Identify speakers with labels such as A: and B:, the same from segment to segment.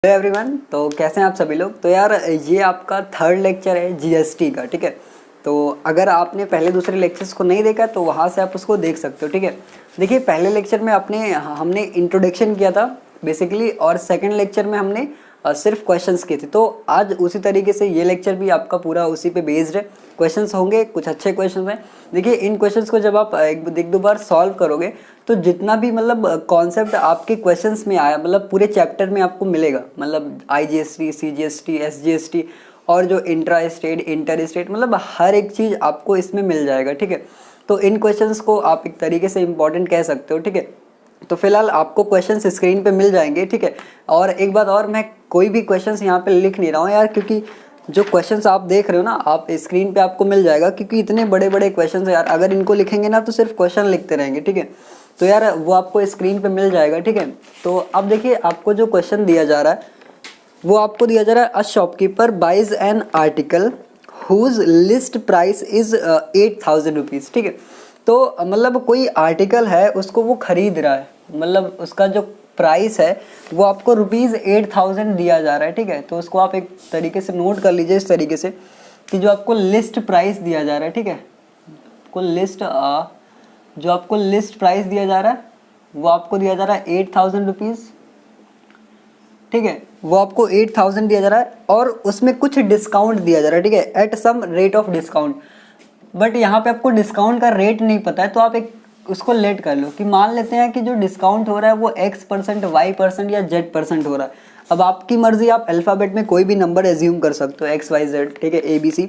A: Hello everyone. तो कैसे हैं आप सभी लोग। तो यार ये आपका थर्ड लेक्चर है जीएसटी का, ठीक है। तो अगर आपने पहले दूसरे लेक्चर्स को नहीं देखा तो वहाँ से आप उसको देख सकते हो, ठीक है। देखिए पहले लेक्चर में हमने इंट्रोडक्शन किया था बेसिकली, और सेकंड लेक्चर में हमने सिर्फ क्वेश्चंस किए थे। तो आज उसी तरीके से ये लेक्चर भी आपका पूरा उसी पे बेस्ड है। क्वेश्चंस होंगे, कुछ अच्छे क्वेश्चंस हैं। देखिए इन क्वेश्चंस को जब आप एक दो बार सॉल्व करोगे तो जितना भी मतलब कॉन्सेप्ट आपके क्वेश्चंस में आया, मतलब पूरे चैप्टर में आपको मिलेगा, मतलब आईजीएसटी, सीजीएसटी, एसजीएसटी और जो इंट्रा स्टेट, इंटर स्टेट, मतलब हर एक चीज़ आपको इसमें मिल जाएगा, ठीक है। तो इन क्वेश्चंस को आप एक तरीके से इंपॉर्टेंट कह सकते हो, ठीक है। तो फिलहाल आपको क्वेश्चंस स्क्रीन पे मिल जाएंगे, ठीक है। और एक बात और, मैं कोई भी क्वेश्चंस यहाँ पे लिख नहीं रहा हूँ यार, क्योंकि जो क्वेश्चंस आप देख रहे हो ना, आप स्क्रीन पे आपको मिल जाएगा, क्योंकि इतने बड़े बड़े क्वेश्चंस है यार। अगर इनको लिखेंगे ना तो सिर्फ क्वेश्चन लिखते रहेंगे, ठीक है। तो यार वो आपको स्क्रीन पे मिल जाएगा, ठीक है। तो अब देखिए आपको जो क्वेश्चन दिया जा रहा है वो आपको दिया जा रहा है, a shopkeeper buys an article whose list price is 8,000 rupees, ठीक है। तो मतलब कोई आर्टिकल है, उसको वो खरीद रहा है, मतलब उसका जो प्राइस है वो आपको ₹8,000 दिया जा रहा है, ठीक है। तो उसको आप एक तरीके से नोट कर लीजिए इस तरीके से कि जो आपको लिस्ट प्राइस दिया जा रहा है, ठीक है, जो आपको लिस्ट प्राइस दिया जा रहा है वो आपको दिया जा रहा है 8,000 रुपीज़, ठीक है। वो आपको 8,000 दिया जा रहा है और उसमें कुछ डिस्काउंट दिया जा रहा है, ठीक है, at some rate of discount. But यहाँ पे आपको डिस्काउंट का रेट नहीं पता है, तो आप एक उसको लेट कर लो कि मान लेते हैं कि जो डिस्काउंट हो रहा है वो X%, Y% या Z% हो रहा है। अब आपकी मर्जी, आप अल्फ़ाबेट में कोई भी नंबर एज्यूम कर सकते हो, XYZ, ठीक है, ABC,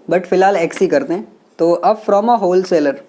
A: बट फिलहाल X ही करते हैं। तो अब from a wholesaler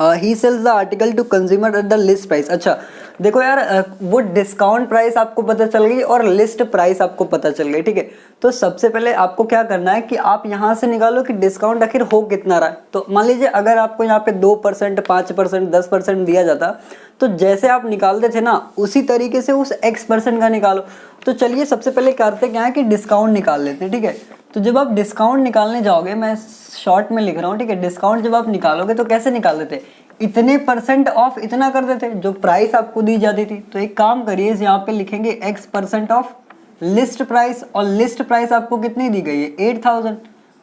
A: he sells the article to consumer at the list price. अच्छा देखो यार, वो डिस्काउंट प्राइस आपको पता चल गई और लिस्ट प्राइस आपको पता चल गई, ठीक है। तो सबसे पहले आपको क्या करना है कि आप यहाँ से निकालो कि डिस्काउंट आखिर हो कितना रहा है। तो मान लीजिए अगर आपको यहाँ पे 2%, 5%, 10% दिया जाता, तो जैसे आप निकालते थे ना उसी तरीके से उस X% का निकालो। तो चलिए सबसे पहले करते क्या है कि डिस्काउंट निकाल लेते हैं, ठीक है। तो जब आप डिस्काउंट निकालने जाओगे, मैं शॉर्ट में लिख रहा हूँ, ठीक है, डिस्काउंट जब आप निकालोगे तो कैसे निकाल देते, इतने % ऑफ इतना कर देते जो प्राइस आपको दी जाती थी। तो एक काम करिए, यहाँ पे लिखेंगे X% ऑफ लिस्ट प्राइस, और लिस्ट प्राइस आपको कितनी दी गई है 8,000,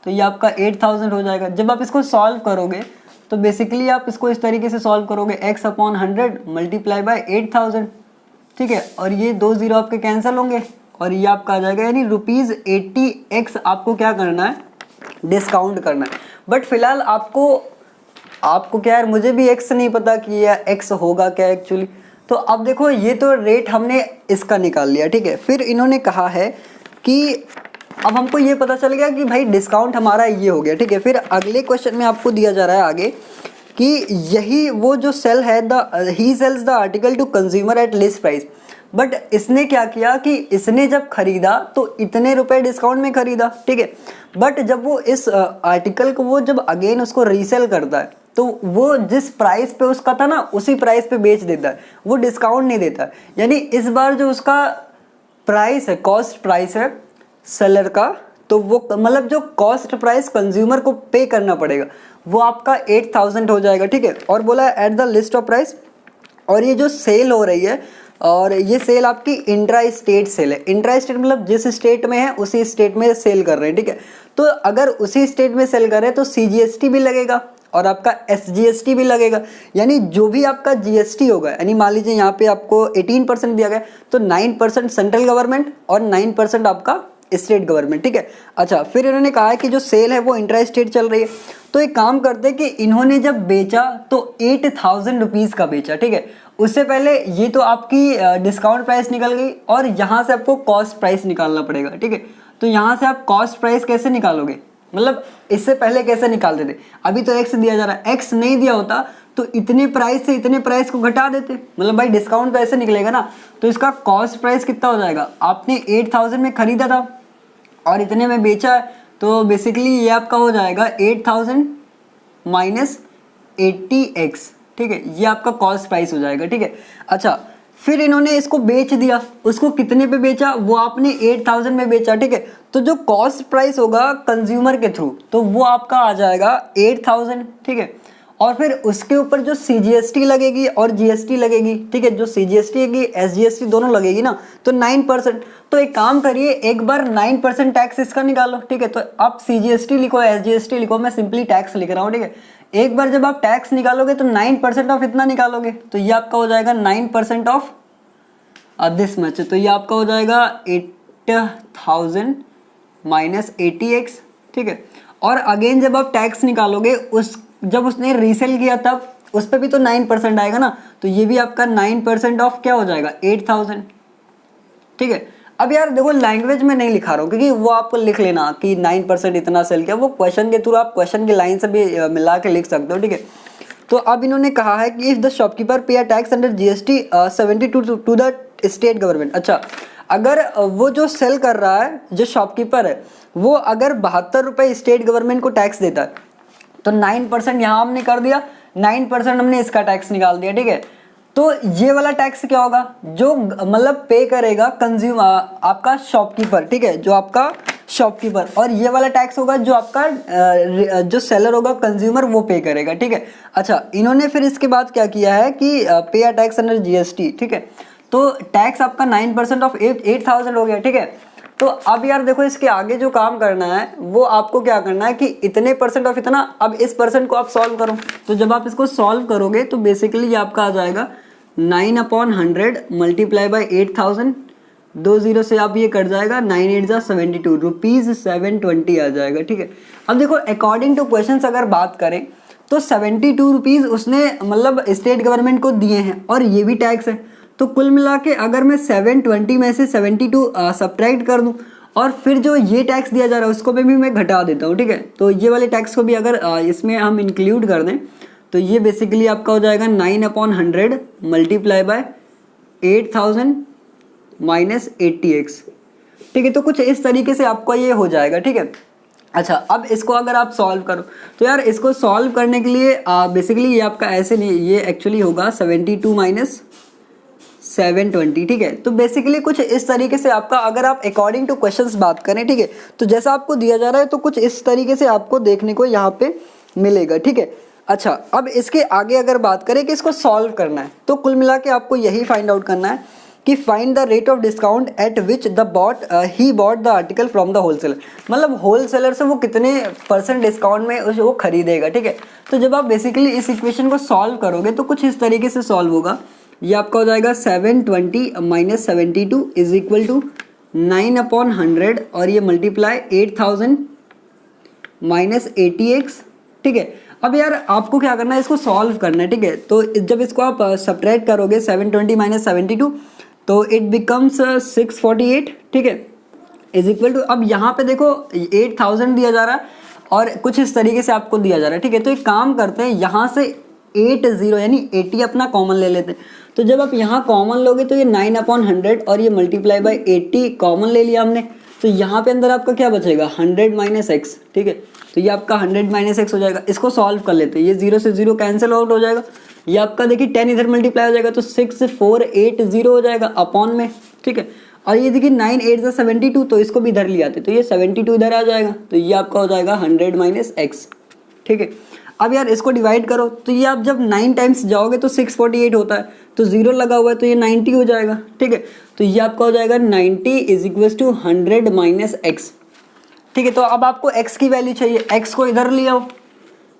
A: तो ये आपका 8,000 हो जाएगा। जब आप इसको सॉल्व करोगे तो बेसिकली आप इसको इस तरीके से सॉल्व करोगे, X/100 मल्टीप्लाई बाय 8,000, ठीक है। और ये 2 जीरो आपके कैंसिल होंगे और ये आपका आ जाएगा, यानी ₹80x आपको क्या करना है, डिस्काउंट करना है। बट फिलहाल आपको क्या यार, मुझे भी x नहीं पता कि यह x होगा क्या एक्चुअली। तो अब देखो ये तो रेट हमने इसका निकाल लिया, ठीक है। फिर इन्होंने कहा है कि अब हमको ये पता चल गया कि भाई डिस्काउंट हमारा ये हो गया, ठीक है। फिर अगले क्वेश्चन में आपको दिया जा रहा है आगे कि यही वो जो सेल है, he sells the article to consumer at list price. But इसने क्या किया कि इसने जब खरीदा तो इतने रुपए डिस्काउंट में खरीदा, ठीक है। बट जब वो इस आर्टिकल को वो जब अगेन उसको रीसेल करता है तो वो जिस प्राइस पे उसका था ना उसी प्राइस पे बेच देता है, वो डिस्काउंट नहीं देता। यानी इस बार जो उसका प्राइस है, कॉस्ट प्राइस है सेलर का, तो वो मतलब जो कॉस्ट प्राइस कंज्यूमर को पे करना पड़ेगा वो आपका 8,000 हो जाएगा, ठीक है। और बोला eight the list of price, और ये जो सेल हो रही है, और ये सेल आपकी इंट्रा स्टेट सेल है। इंट्रा स्टेट मतलब जिस स्टेट में है उसी स्टेट में सेल कर रहे हैं, ठीक है। तो अगर उसी स्टेट में सेल कर रहे हैं तो सीजीएसटी भी लगेगा और आपका एसजीएसटी भी लगेगा, यानी जो भी आपका जीएसटी होगा, यानी मान लीजिए यहाँ पे आपको 18% दिया गया तो 9% सेंट्रल गवर्नमेंट और 9% आपका स्टेट गवर्नमेंट, ठीक है। अच्छा फिर इन्होंने कहा है कि जो सेल है वो इंट्रा स्टेट चल रही है। तो एक काम करते हैं कि इन्होंने जब बेचा तो 8,000 रुपीज़ का बेचा, ठीक है। उससे पहले ये तो आपकी डिस्काउंट प्राइस निकल गई और यहाँ से आपको कॉस्ट प्राइस निकालना पड़ेगा, ठीक है। तो यहाँ से आप कॉस्ट प्राइस कैसे निकालोगे, मतलब इससे पहले कैसे निकालते थे, अभी तो x दिया जा रहा है, x नहीं दिया होता तो इतने प्राइस से इतने प्राइस को घटा देते, मतलब भाई डिस्काउंट तो ऐसे निकलेगा ना। तो इसका कॉस्ट प्राइस कितना हो जाएगा, आपने 8,000 में खरीदा था और इतने में बेचा है, तो बेसिकली ये आपका हो जाएगा 8,000 माइनस 80x, ठीक है, ये आपका कॉस्ट प्राइस हो जाएगा, ठीक है। अच्छा फिर इन्होंने इसको बेच दिया, उसको कितने पे बेचा, वो आपने 8,000 में बेचा, ठीक है। तो जो कॉस्ट प्राइस होगा कंज्यूमर के थ्रू तो वो आपका आ जाएगा 8,000, ठीक है। और फिर उसके ऊपर जो CGST लगेगी और GST लगेगी, ठीक है, जो CGST होगी SGST दोनों लगेगी ना, तो 9%। तो एक काम करिए, एक बार 9% टैक्स इसका निकालो, ठीक है। तो आप CGST लिखो, SGST लिखो, मैं सिंपली टैक्स लिख रहा हूँ, ठीक है। एक बार जब आप टैक्स निकालोगे तो 9% ऑफ इतना निकालोगे, तो ये आपका हो जाएगा 9% ऑफ दिस मच, तो ये आपका हो जाएगा 8000 माइनस 80x, ठीक है। और अगेन जब आप टैक्स निकालोगे उस जब उसने रीसेल किया तब उस पर भी तो 9% आएगा ना, तो ये भी आपका 9% ऑफ क्या हो जाएगा 8000, ठीक है। अब यार देखो लैंग्वेज में नहीं लिखा रहा हूँ क्योंकि वो आपको लिख लेना कि 9% इतना सेल किया, वो क्वेश्चन के थ्रू आप क्वेश्चन की लाइन से भी मिला के लिख सकते हो, ठीक है। तो अब इन्होंने कहा है कि if the shopkeeper pay tax under GST 72 to the state government. अच्छा, अगर वो जो सेल कर रहा है, जो शॉपकीपर है, वो अगर 72 रुपये स्टेट गवर्नमेंट को टैक्स देता है, तो 9% यहाँ हमने कर दिया, 9% हमने इसका टैक्स निकाल दिया, ठीक है। तो ये वाला टैक्स क्या होगा, जो मतलब पे करेगा कंज्यूमर आपका शॉपकीपर, ठीक है, जो आपका शॉपकीपर, और ये वाला टैक्स होगा जो आपका जो सेलर होगा कंज्यूमर वो पे करेगा, ठीक है। अच्छा, इन्होंने फिर इसके बाद क्या किया है कि पे अ टैक्स अंडर GST, ठीक है। तो टैक्स आपका 9% ऑफ 8000 हो गया, ठीक है। तो अब यार देखो इसके आगे जो काम करना है वो आपको क्या करना है कि इतने परसेंट ऑफ इतना, अब इस परसेंट को आप सॉल्व करो। तो जब आप इसको सॉल्व करोगे तो बेसिकली ये आपका आ जाएगा 9/100 मल्टीप्लाई बाई 8000, 2 0 से आप ये कट जाएगा, 9 8 जा 72 रुपीज़ 720 आ जाएगा, ठीक है। अब देखो अकॉर्डिंग टू क्वेश्चन अगर बात करें तो 72 रुपीज़ उसने मतलब स्टेट गवर्नमेंट को दिए हैं और ये भी टैक्स है, तो कुल मिला के अगर मैं 720 में से 72 सब्ट्रैक्ट कर दूं और फिर जो ये टैक्स दिया जा रहा है उसको भी मैं घटा देता हूँ, ठीक है। तो ये वाले टैक्स को भी अगर इसमें हम इंक्लूड कर दें तो ये बेसिकली आपका हो जाएगा 9/100 मल्टीप्लाई बाय 8000 माइनस 80x, ठीक है। तो कुछ इस तरीके से आपका ये हो जाएगा, ठीक है। अच्छा, अब इसको अगर आप सॉल्व करो तो यार इसको सॉल्व करने के लिए बेसिकली ये आपका ऐसे नहीं, ये एक्चुअली होगा 72 माइनस 720, ठीक है। तो बेसिकली कुछ इस तरीके से आपका, अगर आप अकॉर्डिंग टू क्वेश्चंस बात करें, ठीक है, तो जैसा आपको दिया जा रहा है तो कुछ इस तरीके से आपको देखने को यहाँ पे मिलेगा, ठीक है। अच्छा, अब इसके आगे अगर बात करें कि इसको सॉल्व करना है तो कुल मिला के आपको यही फाइंड आउट करना है कि find the rate of discount at which the he bought the article from the wholesaler, मतलब होलसेलर से वो कितने % डिस्काउंट में वो खरीदेगा, ठीक है। तो जब आप बेसिकली इस इक्वेशन को सॉल्व करोगे तो कुछ इस तरीके से सॉल्व होगा, ये आपका हो जाएगा 720 माइनस 72 इज इक्वल टू 9/100 और ये मल्टीप्लाई 8000 माइनस 80x, ठीक है। अब यार आपको क्या करना है, इसको सॉल्व करना है, ठीक है। तो जब इसको आप सब्ट्रैक्ट करोगे 720 माइनस 72 तो इट बिकम्स 648, ठीक है, इज इक्वल टू, अब यहाँ पे देखो 8000 दिया जा रहा है और कुछ इस तरीके से आपको दिया जा रहा है, ठीक है। तो एक काम करते हैं, यहाँ से 80 यानी 80 अपना कॉमन ले लेते हैं। तो जब आप यहाँ कॉमन लोगे तो ये 9/100 और ये मल्टीप्लाई बाई 80 कॉमन ले लिया हमने, तो यहाँ पे अंदर आपका क्या बचेगा 100 माइनस एक्स, ठीक है। तो ये आपका 100 माइनस एक्स हो जाएगा। इसको सॉल्व कर लेते हैं, ये 0 से 0 कैंसिल आउट हो जाएगा, ये आपका देखिए 10 इधर मल्टीप्लाई हो जाएगा तो 6480 हो जाएगा अपॉन में, ठीक है। और ये देखिए 9 8 जा 72, तो इसको भी इधर ले आते तो ये 72 इधर आ जाएगा, तो ये आपका हो जाएगा 100 माइनस एक्स, ठीक है। अब यार इसको डिवाइड करो तो ये आप जब 9 टाइम्स जाओगे तो 648 होता है, तो 0 लगा हुआ है तो ये 90 हो जाएगा, ठीक है। तो ये आपका हो जाएगा 90 is equal to 100 minus X, ठीक है। तो अब आपको x की वैल्यू चाहिए, x को इधर ले आओ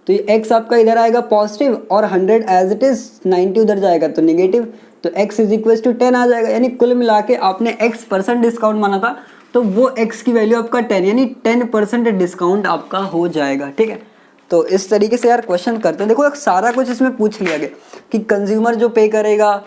A: तो ये x आपका इधर आएगा पॉजिटिव और 100 एज इट इज 90 उधर जाएगा तो नेगेटिव, तो x इज इक्वल टू 10 आ जाएगा। यानी कुल मिला के आपने x% डिस्काउंट माना था तो वो x की वैल्यू आपका 10 यानी 10% डिस्काउंट आपका हो जाएगा, ठीक है। तो इस तरीके से यार क्वेश्चन करते हैं। देखो सारा कुछ इसमें पूछ लिया गया कि कंज्यूमर जो पे करेगा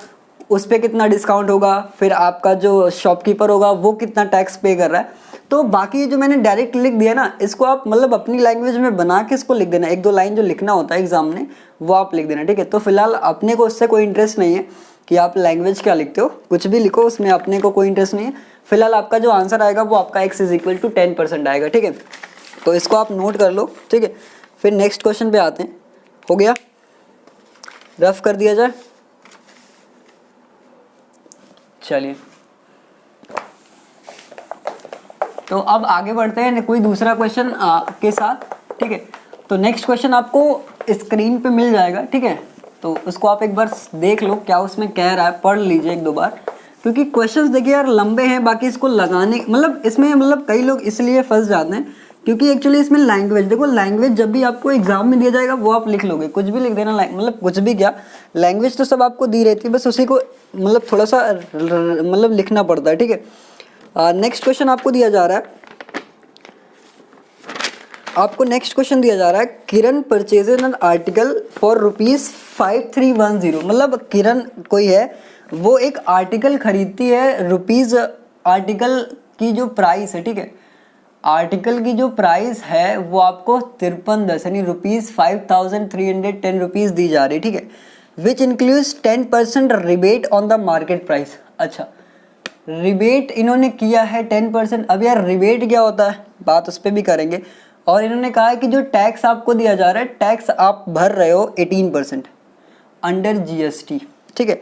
A: उस पर कितना डिस्काउंट होगा, फिर आपका जो शॉपकीपर होगा वो कितना टैक्स पे कर रहा है। तो बाकी जो मैंने डायरेक्ट लिख दिया ना, इसको आप मतलब अपनी लैंग्वेज में बना के इसको लिख देना, 1-2 लाइन जो लिखना होता है एग्जाम में वो आप लिख देना, ठीक है। तो फिलहाल अपने को उससे कोई इंटरेस्ट नहीं है कि आप लैंग्वेज क्या लिखते हो, कुछ भी लिखो, उसमें अपने को कोई इंटरेस्ट नहीं है। फिलहाल आपका जो आंसर आएगा वो आपका x इज इक्वल टू 10% आएगा, ठीक है। तो इसको आप नोट कर लो, ठीक है। फिर नेक्स्ट क्वेश्चन पे आते हैं। हो गया, रफ कर दिया जाए, चलिए। तो अब आगे बढ़ते हैं कोई दूसरा क्वेश्चन के साथ, ठीक है। तो नेक्स्ट क्वेश्चन आपको स्क्रीन पे मिल जाएगा, ठीक है। तो उसको आप एक बार देख लो क्या उसमें कह रहा है, पढ़ लीजिए एक दो बार, क्योंकि क्वेश्चंस देखिए यार लंबे हैं। बाकी इसको लगाने मतलब इसमें मतलब कई लोग इसलिए फंस जाते हैं क्योंकि एक्चुअली इसमें लैंग्वेज, देखो लैंग्वेज जब भी आपको एग्जाम में दिया जाएगा वो आप लिख लोगे, कुछ भी लिख देना, मतलब कुछ भी क्या, लैंग्वेज तो सब आपको दी रहती है, बस उसी को मतलब थोड़ा सा मतलब लिखना पड़ता है, ठीक है। नेक्स्ट क्वेश्चन आपको दिया जा रहा है, आपको नेक्स्ट क्वेश्चन दिया जा रहा है, किरण परचेजेज एन आर्टिकल फॉर ₹5310। मतलब किरण कोई है, वो एक आर्टिकल खरीदती है, रुपीज़ आर्टिकल की जो प्राइस है, ठीक है, आर्टिकल की जो प्राइस है वो आपको 5310 यानी ₹5310 दी जा रही है, ठीक है, विच includes 10% rebate on the market price. अच्छा, रिबेट इन्होंने किया है 10%। अब यार रिबेट क्या होता है, बात उस पर भी करेंगे। और इन्होंने कहा है कि जो टैक्स आपको दिया जा रहा है, टैक्स आप भर रहे हो 18% अंडर GST, ठीक है।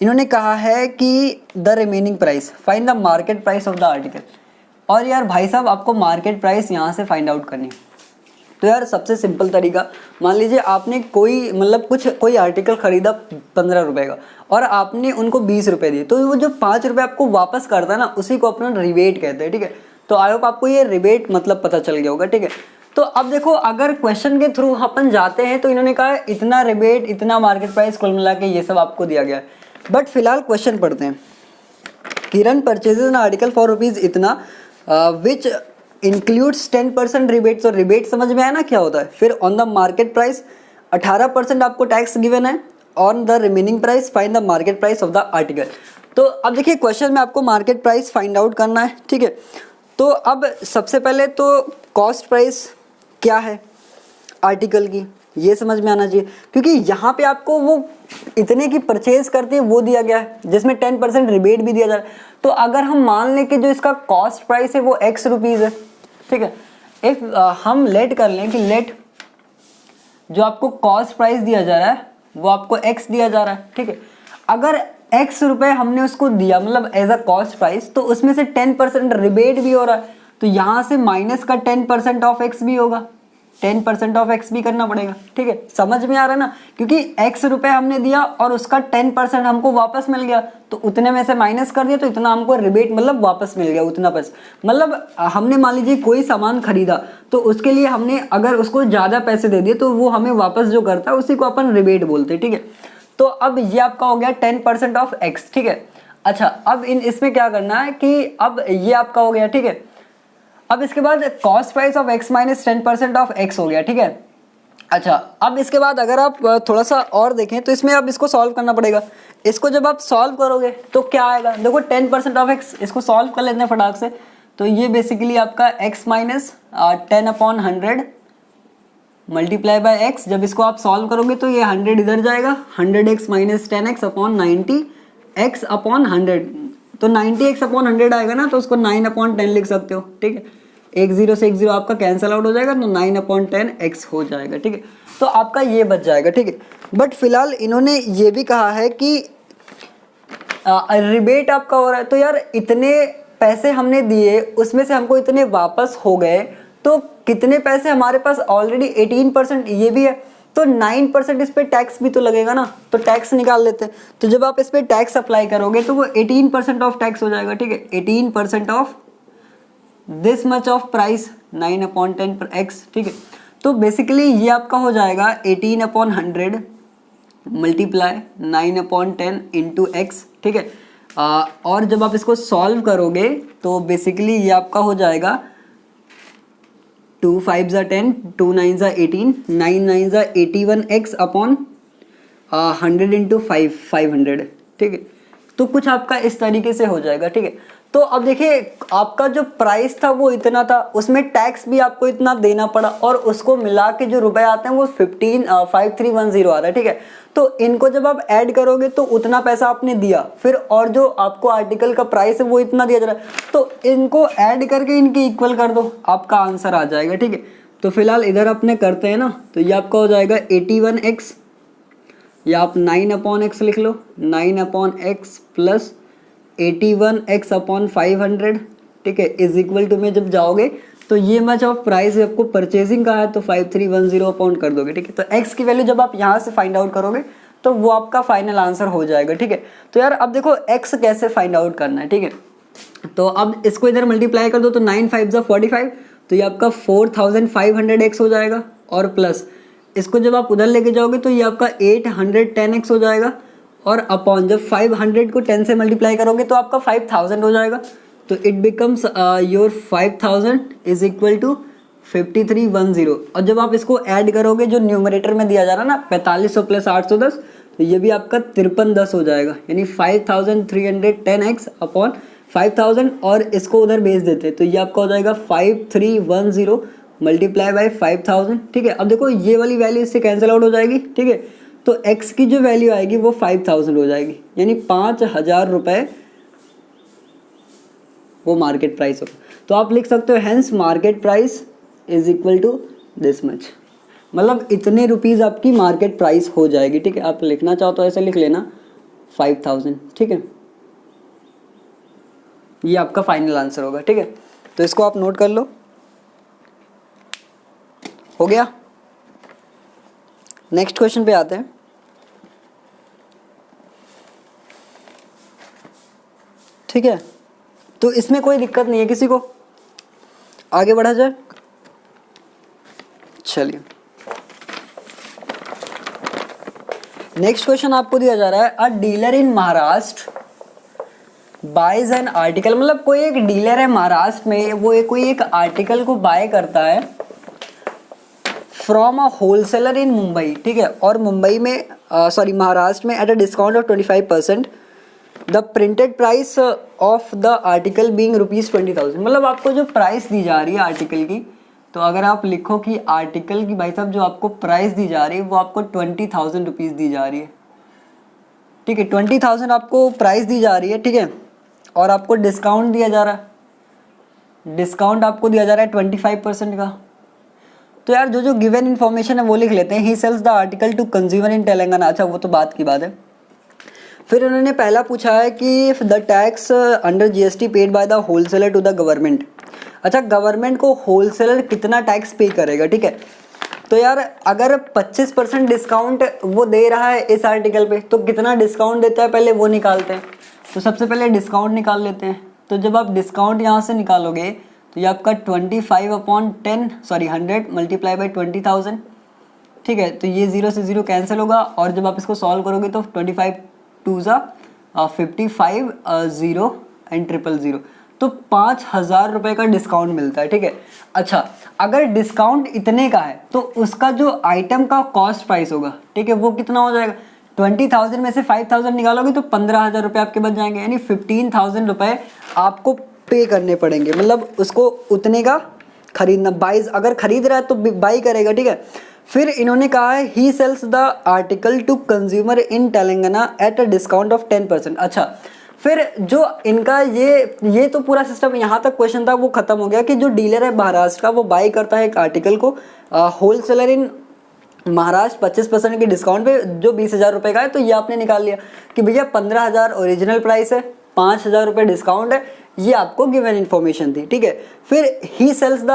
A: इन्होंने कहा है कि the remaining price, find the market price of the article. और यार भाई साहब आपको मार्केट प्राइस यहाँ से फाइंड आउट करनी है। तो यार सबसे सिंपल तरीका, मान लीजिए आपने कोई मतलब कोई आर्टिकल खरीदा 15 रुपये का और आपने उनको 20 रुपये दिए, तो वो जो 5 रुपये आपको वापस करता है ना, उसी को अपना रिबेट कहते हैं, ठीक है। तो आई होप आपको ये रिबेट मतलब पता चल गया होगा, ठीक है। तो अब देखो अगर क्वेश्चन के थ्रू अपन जाते हैं तो इन्होंने कहा इतना रिबेट, इतना मार्केट प्राइस, कुल मिला के ये सब आपको दिया गया है। बट फिलहाल क्वेश्चन पढ़ते हैं, Kiran purchases an article for rupees इतना विच इंक्लूड्स 10% रिबेट। तो रिबेट समझ में आया ना क्या होता है। फिर ऑन द मार्केट प्राइस 18% आपको टैक्स गिवन है, on the remaining price find the market price of the article. तो अब देखिए क्वेश्चन में आपको मार्केट प्राइस फाइंड आउट करना है, ठीक है। तो अब सबसे पहले तो कॉस्ट प्राइस क्या है आर्टिकल की, ये समझ में आना चाहिए, क्योंकि यहाँ पे आपको वो इतने की परचेज करती है वो दिया गया है, जिसमें 10% रिबेट भी दिया जा रहा है। तो अगर हम मान लें कि जो इसका कॉस्ट प्राइस है वो X रुपीज़ है, ठीक है। इफ हम लेट कर लें कि लेट जो आपको कॉस्ट प्राइस दिया जा रहा है वो आपको X दिया जा रहा है, ठीक है। अगर X रुपये हमने उसको दिया मतलब एज अ कॉस्ट प्राइस, तो उसमें से 10% रिबेट भी हो रहा है, तो यहाँ से माइनस का 10% ऑफ X भी होगा, 10% ऑफ X भी करना पड़ेगा, ठीक है। समझ में आ रहा है ना, क्योंकि X रुपये हमने दिया और उसका 10% हमको वापस मिल गया, तो उतने में से माइनस कर दिया तो इतना हमको रिबेट मतलब वापस मिल गया, उतना पैसा। मतलब हमने मान लीजिए कोई सामान खरीदा तो उसके लिए हमने अगर उसको ज़्यादा पैसे दे दिए तो वो हमें वापस जो करता है उसी को अपन रिबेट बोलते हैं, ठीक है। तो अब ये आपका हो गया 10% ऑफ X, ठीक है। अच्छा, अब इसमें क्या करना है कि अब ये आपका हो गया, ठीक है। अब इसके बाद cost price of X minus 10% of X हो गया, ठीक है। अच्छा, अब इसके बाद अगर आप थोड़ा सा और देखें तो इसमें अब इसको सॉल्व करना पड़ेगा। इसको जब आप सॉल्व करोगे तो क्या आएगा, देखो 10% ऑफ X, इसको सॉल्व कर लेते हैं फटाक से। तो ये बेसिकली आपका X minus 10/100 multiply by X। जब इसको आप सॉल्व करोगे तो ये 100 इधर जाएगा, 100x minus 10x upon 90x upon 100, तो 90x अपॉन 100 आएगा ना, तो उसको 9/10 लिख सकते हो, ठीक है। एक जीरो से एक जीरो आपका कैंसिल आउट हो जाएगा, तो 9/10x हो जाएगा, ठीक है। तो आपका ये बच जाएगा, ठीक है। बट फिलहाल इन्होंने ये भी कहा है कि रिबेट आपका हो रहा है, तो यार इतने पैसे हमने दिए उसमें से हमको इतने वापस हो गए, तो कितने पैसे हमारे पास ऑलरेडी 18% ये भी है, तो 9% इस पे टैक्स भी तो लगेगा ना, तो टैक्स निकाल लेते हैं। तो जब आप इस पे टैक्स अप्लाई करोगे तो वो 18% ऑफ टैक्स हो जाएगा, ठीक है। 18% of this much of price 9/10 पर X, ठीक है। तो बेसिकली ये आपका हो जाएगा 18/100 मल्टीप्लाई 9/10 इंटू X, ठीक है। और जब आप इसको सॉल्व करोगे तो बेसिकली ये आपका हो जाएगा 2 5 10, 2 9 18, 9 9 81x अपॉन 100 इंटू 500, ठीक है। तो कुछ आपका इस तरीके से हो जाएगा, ठीक है। तो अब देखिए आपका जो प्राइस था वो इतना था, उसमें टैक्स भी आपको इतना देना पड़ा, और उसको मिला के जो रुपए आते हैं वो 5310 आ रहा है, ठीक है। तो इनको जब आप ऐड करोगे तो उतना पैसा आपने दिया, फिर और जो आपको आर्टिकल का प्राइस है वो इतना दिया जा रहा है, तो इनको ऐड करके इनके इक्वल कर दो, आपका आंसर आ जाएगा, ठीक है। तो फिलहाल इधर अपने करते हैं ना, तो ये आपका हो जाएगा 81x, या आप 9/x लिख लो, 9/x प्लस 81x अपॉन 500, ठीक है, इज इक्वल टू में जब जाओगे तो ये मच ऑफ प्राइस आपको परचेजिंग का है तो 5310 अपॉन कर दोगे, ठीक है। तो एक्स की वैल्यू जब आप यहाँ से फाइंड आउट करोगे तो वो आपका फाइनल आंसर हो जाएगा, ठीक है। तो यार अब देखो एक्स कैसे फाइंड आउट करना है, ठीक है। तो अब इसको इधर मल्टीप्लाई कर दो तो 9 5 45, तो ये आपका 4500x हो जाएगा, और प्लस इसको जब आप उधर लेके जाओगे तो ये आपका 810x हो जाएगा, और अपॉन जब 500 को 10 से मल्टीप्लाई करोगे तो आपका 5000 हो जाएगा। तो it becomes your 5000 is equal to 5310। और जब आप इसको ऐड करोगे जो न्यूमरेटर में दिया जा रहा है ना 4500 प्लस 810, तो ये भी आपका 5310 हो जाएगा, यानी 5310x अपॉन 5000, और इसको उधर भेज देते तो ये आपका हो जाएगा 5310 मल्टीप्लाई बाई 5000, ठीक है। अब देखो ये वाली वैल्यू इससे कैंसिल आउट हो जाएगी, ठीक है। तो x की जो वैल्यू आएगी वो 5000 हो जाएगी, यानी 5000 रुपये वो मार्केट प्राइस होगा। तो आप लिख सकते हो hence market price is equal to this much, मतलब इतने रुपीज़ आपकी मार्केट प्राइस हो जाएगी, ठीक है। आप लिखना चाहो तो ऐसे लिख लेना 5000, ठीक है। ये आपका फाइनल आंसर होगा, ठीक है। तो इसको आप नोट कर लो, हो गया। नेक्स्ट क्वेश्चन पे आते हैं। ठीक है, तो इसमें कोई दिक्कत नहीं है किसी को, आगे बढ़ा जाए। चलिए नेक्स्ट क्वेश्चन आपको दिया जा रहा है, a dealer in Maharashtra buys an article, मतलब कोई एक डीलर है महाराष्ट्र में, वो कोई एक आर्टिकल को बाय करता है फ्रॉम अ होलसेलर इन मुंबई, ठीक है। और मुंबई में महाराष्ट्र में eight a discount of 25%, the printed price of the article being ₹20,000। मतलब आपको जो प्राइस दी जा रही है आर्टिकल की, तो अगर आप लिखो कि आर्टिकल की भाई साहब जो आपको प्राइस दी जा रही है वो आपको 20,000 रुपीज़ दी जा रही है, ठीक है। 20,000 आपको प्राइस दी जा रही है, ठीक है। और आपको डिस्काउंट दिया जा रहा है, डिस्काउंट आपको दिया जा रहा है 25% का। तो यार जो जो गिवन इन्फॉर्मेशन है वो लिख लेते हैं। He sells the article to consumer in Telangana, अच्छा वो तो बात की बात है। फिर उन्होंने पहला पूछा है कि the tax under GST paid by the wholesaler to the government. अच्छा गवर्नमेंट को होलसेलर कितना टैक्स पे करेगा, ठीक है। तो यार अगर 25% डिस्काउंट वो दे रहा है इस आर्टिकल पे, तो कितना डिस्काउंट देता है पहले वो निकालते हैं। तो सबसे पहले डिस्काउंट निकाल लेते हैं। तो जब आप डिस्काउंट यहाँ से निकालोगे तो ये आपका 100 मल्टीप्लाई बाई 20,000, ठीक है। तो ये 0 से 0 कैंसिल होगा, और जब आप इसको सॉल्व करोगे तो 25 2 55 0 एंड 000, तो 5,000 रुपये का डिस्काउंट मिलता है, ठीक है। अच्छा अगर डिस्काउंट इतने का है तो उसका जो आइटम का कॉस्ट प्राइस होगा, ठीक है, वो कितना हो जाएगा। 20,000 में से 5,000 निकालोगे तो 15,000 रुपये आपके बच जाएंगे, यानी 15,000 रुपये आपको पे करने पड़ेंगे। मतलब उसको उतने का खरीदना, बाइज अगर खरीद रहा है तो बाई करेगा, ठीक है। फिर इन्होंने कहा है he sells the article to consumer in Telangana at a discount of 10%। अच्छा फिर जो इनका ये तो पूरा सिस्टम यहाँ तक क्वेश्चन था वो खत्म हो गया कि जो डीलर है महाराष्ट्र का वो बाई करता है एक आर्टिकल को होलसेलर इन महाराष्ट्र 25% के डिस्काउंट पे जो 20,000 रुपये का है। तो ये आपने निकाल लिया कि भैया 15,000 ओरिजिनल प्राइस है, 5,000 रुपये डिस्काउंट है, ये आपको गिवन इन्फॉर्मेशन थी, ठीक है। फिर he sells the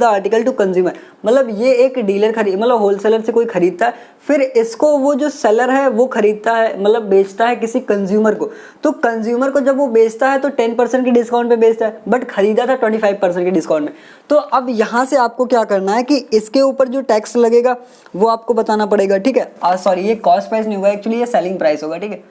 A: article to consumer, मतलब ये एक डीलर मतलब होलसेलर से कोई खरीदता है, फिर इसको वो जो सेलर है वो खरीदता है, मतलब बेचता है किसी कंज्यूमर को। तो कंज्यूमर को जब वो बेचता है तो 10% के डिस्काउंट पे बेचता है, बट खरीदा था 25% के डिस्काउंट में। तो अब यहाँ से आपको क्या करना है कि इसके ऊपर जो टैक्स लगेगा वो आपको बताना पड़ेगा, ठीक है। सॉरी ये कॉस्ट प्राइस नहीं होगा, एक्चुअली ये सेलिंग प्राइस होगा, ठीक है,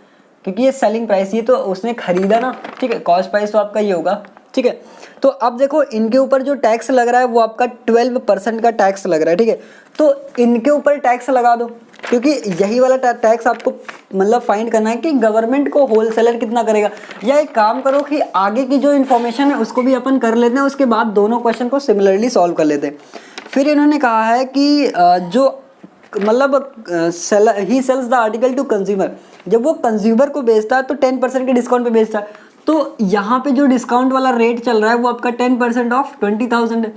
A: क्योंकि ये सेलिंग प्राइस ये तो उसने खरीदा ना, ठीक है। कॉस्ट प्राइस तो आपका ये होगा, ठीक है। तो अब देखो इनके ऊपर जो टैक्स लग रहा है वो आपका 12% का टैक्स लग रहा है, ठीक है। तो इनके ऊपर टैक्स लगा दो, क्योंकि यही वाला टैक्स आपको मतलब फाइंड करना है कि गवर्नमेंट को होलसेलर कितना करेगा। या एक काम करो कि आगे की जो इन्फॉर्मेशन है उसको भी अपन कर लेते हैं, उसके बाद दोनों क्वेश्चन को सिमिलरली सॉल्व कर लेते हैं। फिर इन्होंने कहा है कि जो मतलब he sells the article to consumer, जब वो कंज्यूमर को बेचता है तो 10% के डिस्काउंट पे बेचता है। तो यहाँ पे जो डिस्काउंट वाला रेट चल रहा है वो आपका 10% ऑफ 20,000 है,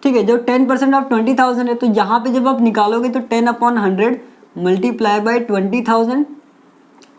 A: ठीक है। जो 10% ऑफ 20,000 है, तो यहाँ पे जब आप निकालोगे तो 10/100 मल्टीप्लाई बाई 20,000,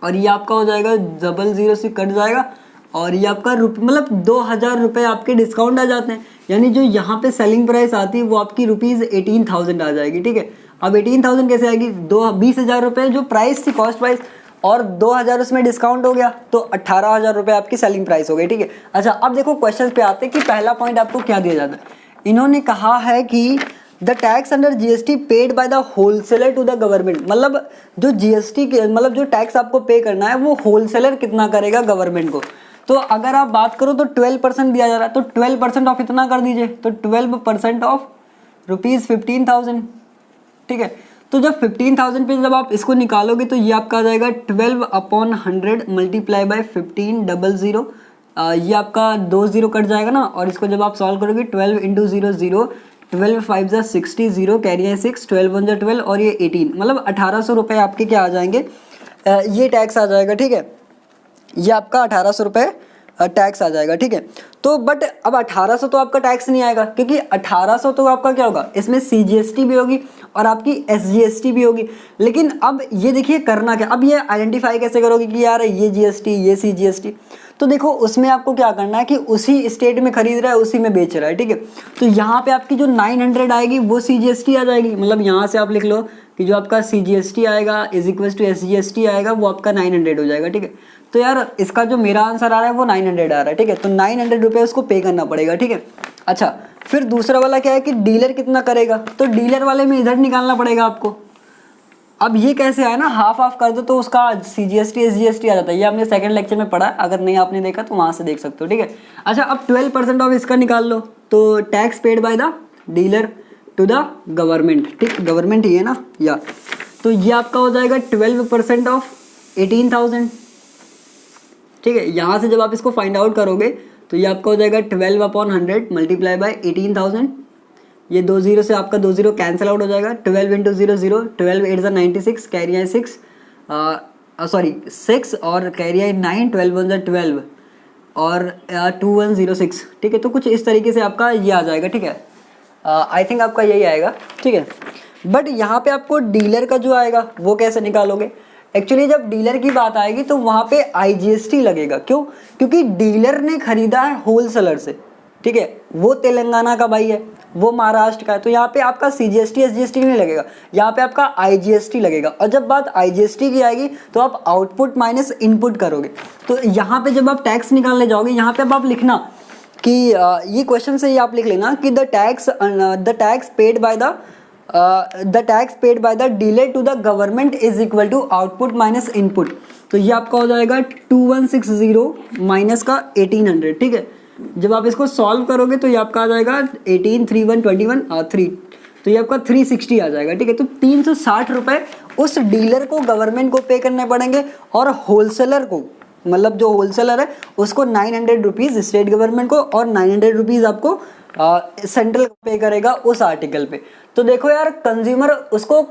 A: और ये आपका हो जाएगा 00 से कट जाएगा, और ये आपका मतलब 2000 रुपये आपके डिस्काउंट आ जाते हैं, यानी जो यहाँ पे सेलिंग प्राइस आती है वो आपकी ₹18,000 आ जाएगी। ठीक है, अब 18,000 कैसे आएगी, 20,000 रुपये जो प्राइस थी, कॉस्ट प्राइस, और 2000 उसमें डिस्काउंट हो गया तो 18,000 रुपये आपकी सेलिंग प्राइस हो गई। ठीक है, अच्छा अब देखो क्वेश्चन पे आते हैं कि पहला पॉइंट आपको क्या दिया जाता है। इन्होंने कहा है कि the tax under GST paid by the wholesaler to the government, मतलब जो जीएसटी मतलब जो टैक्स आपको पे करना है वो होलसेलर कितना करेगा गवर्नमेंट को। तो अगर आप बात करो तो 12% दिया जा रहा है, तो 12% ऑफ इतना कर दीजिए, तो 12% ऑफ ₹15,000। ठीक है, तो जब 15,000 पे जब आप इसको निकालोगे तो ये आपका आ जाएगा 12/100 मल्टीप्लाई बाय 1500। ये आपका 2 0 कट जाएगा ना, और इसको जब आप सॉल्व करोगे 12 × 0 0, 12 5 जा 60, 0 कैरी है 6, 12 1 जा 12 और ये 18, मतलब 1800 रुपये आपके क्या आ जाएंगे, ये टैक्स आ जाएगा। ठीक है, ये आपका 1800 रुपये टैक्स आ जाएगा। ठीक है, तो बट अब 1800 तो आपका टैक्स नहीं आएगा, क्योंकि 1800 तो आपका क्या होगा, इसमें CGST भी होगी और आपकी SGST भी होगी। लेकिन अब ये देखिए करना क्या, अब ये आइडेंटिफाई कैसे करोगे कि यार ये GST ये CGST, तो देखो उसमें आपको क्या करना है कि उसी स्टेट में खरीद रहा है उसी में बेच रहा है। ठीक है, तो यहाँ पे आपकी जो 900 आएगी वो CGST आ जाएगी, मतलब यहाँ से आप लिख लो कि जो आपका CGST आएगा = SGST आएगा, वो आपका 900 हो जाएगा। ठीक है, तो यार इसका जो मेरा आंसर आ रहा है वो 900 आ रहा है। ठीक है, तो 900 रुपये उसको पे करना पड़ेगा। ठीक है, अच्छा फिर दूसरा वाला क्या है कि डीलर कितना करेगा, तो डीलर वाले में इधर निकालना पड़ेगा आपको। अब ये कैसे आया ना, हाफ हाफ कर दो तो उसका CGST SGST आ जाता है, ये आपने सेकंड लेक्चर में पढ़ा, अगर नहीं आपने देखा तो वहाँ से देख सकते हो। ठीक है, अच्छा अब 12% ऑफ इसका निकाल लो, तो tax paid by the dealer to the government. ठीक, गवर्नमेंट ही है ना, या तो ये आपका हो जाएगा 12% ऑफ 18,000। ठीक है, यहाँ से जब आप इसको फाइंड आउट करोगे तो ये आपका हो जाएगा 12/100 मल्टीप्लाई बाय 18,000, ये 2 0 से आपका 2 0 कैंसिल आउट हो जाएगा, 12 × 0 0, 12 8 जा 96 कैरी है 6, सॉरी 6 और कैरी है 9, 12 1 जा 12 और 2106। ठीक है, तो कुछ इस तरीके से आपका ये आ जाएगा। ठीक है, आई थिंक आपका यही आएगा। ठीक है, बट यहाँ पे आपको डीलर का जो आएगा वो कैसे निकालोगे, एक्चुअली जब डीलर की बात आएगी तो वहाँ पे IGST लगेगा। क्यों, क्योंकि डीलर ने खरीदा है होलसेलर से। ठीक है, वो तेलंगाना का भाई है, वो महाराष्ट्र का है, तो यहाँ पे आपका CGST SGST नहीं लगेगा, यहाँ पे आपका IGST लगेगा। और जब बात IGST की आएगी तो आप आउटपुट माइनस इनपुट करोगे, तो यहाँ पे जब आप टैक्स निकालने जाओगे यहाँ पे अब आप लिखना कि ये क्वेश्चन से ही आप लिख लेना कि the tax paid by the dealer to the government is equal to output minus input. तो ये आपका हो जाएगा 2160 माइनस का 1800। ठीक है, जब आप इसको सॉल्व करोगे तो ये आपका आ जाएगा 18 3 1 21 3, तो ये आपका 360 आ जाएगा। ठीक है, तो 360 रुपये उस डीलर को गवर्नमेंट को पे करने पड़ेंगे, और होलसेलर को, मतलब जो होलसेलर है उसको 900 रुपीज़ स्टेट गवर्नमेंट को, और 900 रुपीज़ आपको सेंट्रल पे करेगा उस आर्टिकल पे। तो देखो यार कंज्यूमर उसको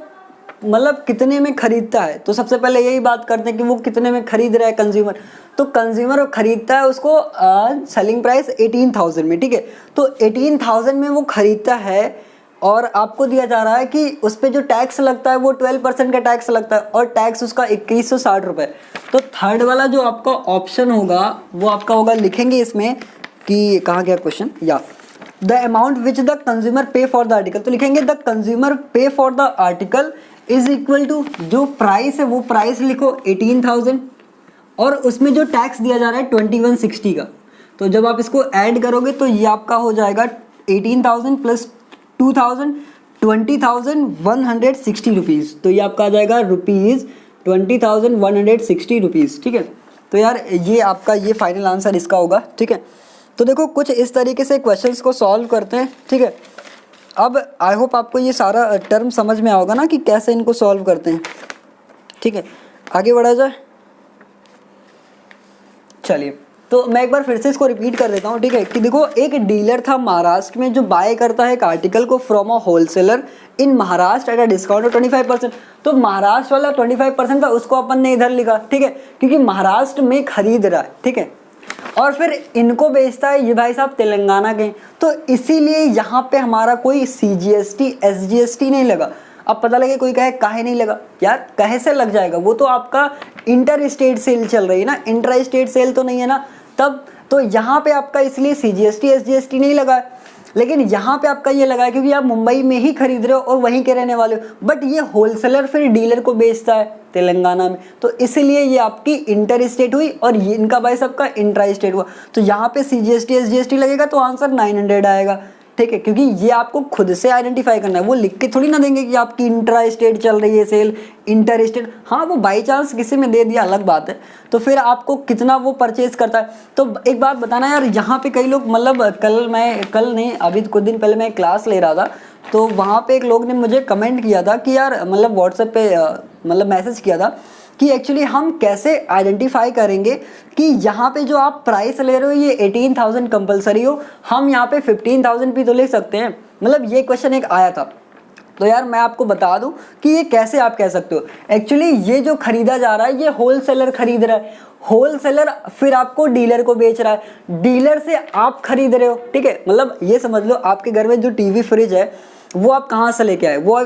A: मतलब कितने में खरीदता है, तो सबसे पहले यही बात करते हैं कि वो कितने में खरीद रहा है कंज्यूमर। तो कंज्यूमर खरीदता है उसको सेलिंग प्राइस 18,000 में। ठीक है, तो 18,000 में वो खरीदता है, और आपको दिया जा रहा है कि उस पर जो टैक्स लगता है वो 12% का टैक्स लगता है, और टैक्स उसका 2160 रुपये। तो थर्ड वाला जो आपका ऑप्शन होगा वो आपका होगा, लिखेंगे इसमें कि कहाँ गया क्वेश्चन, या the amount which the consumer pay for the article, तो लिखेंगे the consumer pay for the article is equal to जो प्राइस है वो प्राइस लिखो 18,000, और उसमें जो टैक्स दिया जा रहा है 2160 का। तो जब आप इसको ऐड करोगे तो ये आपका हो जाएगा 18,000 प्लस 2,000 20,160 रुपीज़। तो ये आपका आ जाएगा ₹20,160 रुपीज़। ठीक है, तो यार ये आपका ये फाइनल आंसर इसका होगा। ठीक है, तो देखो कुछ इस तरीके से क्वेश्चंस को सॉल्व करते हैं। ठीक है, अब आई होप आपको ये सारा टर्म समझ में आओगा ना कि कैसे इनको सॉल्व करते हैं। ठीक है, आगे बढ़ा जाए। चलिए, तो मैं एक बार फिर से इसको रिपीट कर देता हूँ। ठीक है, कि देखो एक डीलर था महाराष्ट्र में जो बाय करता है एक आर्टिकल को from a wholesaler in Maharashtra eight a discount of 25%। तो महाराष्ट्र वाला 25% था, उसको अपन ने इधर लिखा। ठीक है, क्योंकि महाराष्ट्र में खरीद रहा है। ठीक है, और फिर इनको बेचता है ये भाई साहब तेलंगाना के, तो इसीलिए यहाँ पे हमारा कोई CGST SGST नहीं लगा। अब पता लगे कोई कहे काहे नहीं लगा, यार कहे से लग जाएगा, वो तो आपका इंटर स्टेट सेल चल रही है ना, इंट्रा स्टेट सेल तो नहीं है ना। तब तो यहाँ पे आपका इसलिए CGST SGST नहीं लगा है, लेकिन यहाँ पे आपका ये लगा है क्योंकि आप मुंबई में ही खरीद रहे हो और वहीं के रहने वाले हो। बट ये होलसेलर फिर डीलर को बेचता है तेलंगाना में, तो इसलिए ये आपकी इंटर स्टेट हुई और ये इनका भाई सबका इंट्रा स्टेट हुआ। तो यहाँ पे CGST SGST लगेगा तो आंसर 900 आएगा, ठीक है, क्योंकि ये आपको खुद से आइडेंटिफाई करना है, वो लिख के थोड़ी ना देंगे कि आपकी इंट्रा स्टेट चल रही है सेल, इंटर स्टेट। हाँ, वो बाई चांस किसी में दे दिया अलग बात है, तो फिर आपको कितना वो परचेज करता है। तो एक बात बताना यार, यहाँ पे कई लोग मतलब कल नहीं अभी कुछ दिन पहले मैं क्लास ले रहा था, तो वहाँ पे एक लोग ने मुझे कमेंट किया था कि यार मतलब व्हाट्सएप पे मतलब मैसेज किया था कि एक्चुअली हम कैसे आइडेंटिफाई करेंगे कि यहाँ पे जो आप प्राइस ले रहे हो ये 18,000 कंपलसरी हो, हम यहाँ पे 15,000 भी तो ले सकते हैं। मतलब ये क्वेश्चन एक आया था, तो यार मैं आपको बता दूं कि ये कैसे आप कह सकते हो। एक्चुअली ये जो खरीदा जा रहा है ये होलसेलर खरीद रहा है, होलसेलर फिर आपको डीलर को बेच रहा है, डीलर से आप खरीद रहे हो, ठीक है। मतलब ये समझ लो आपके घर में जो टीवी फ्रिज है वो आप कहाँ से लेके आए, वो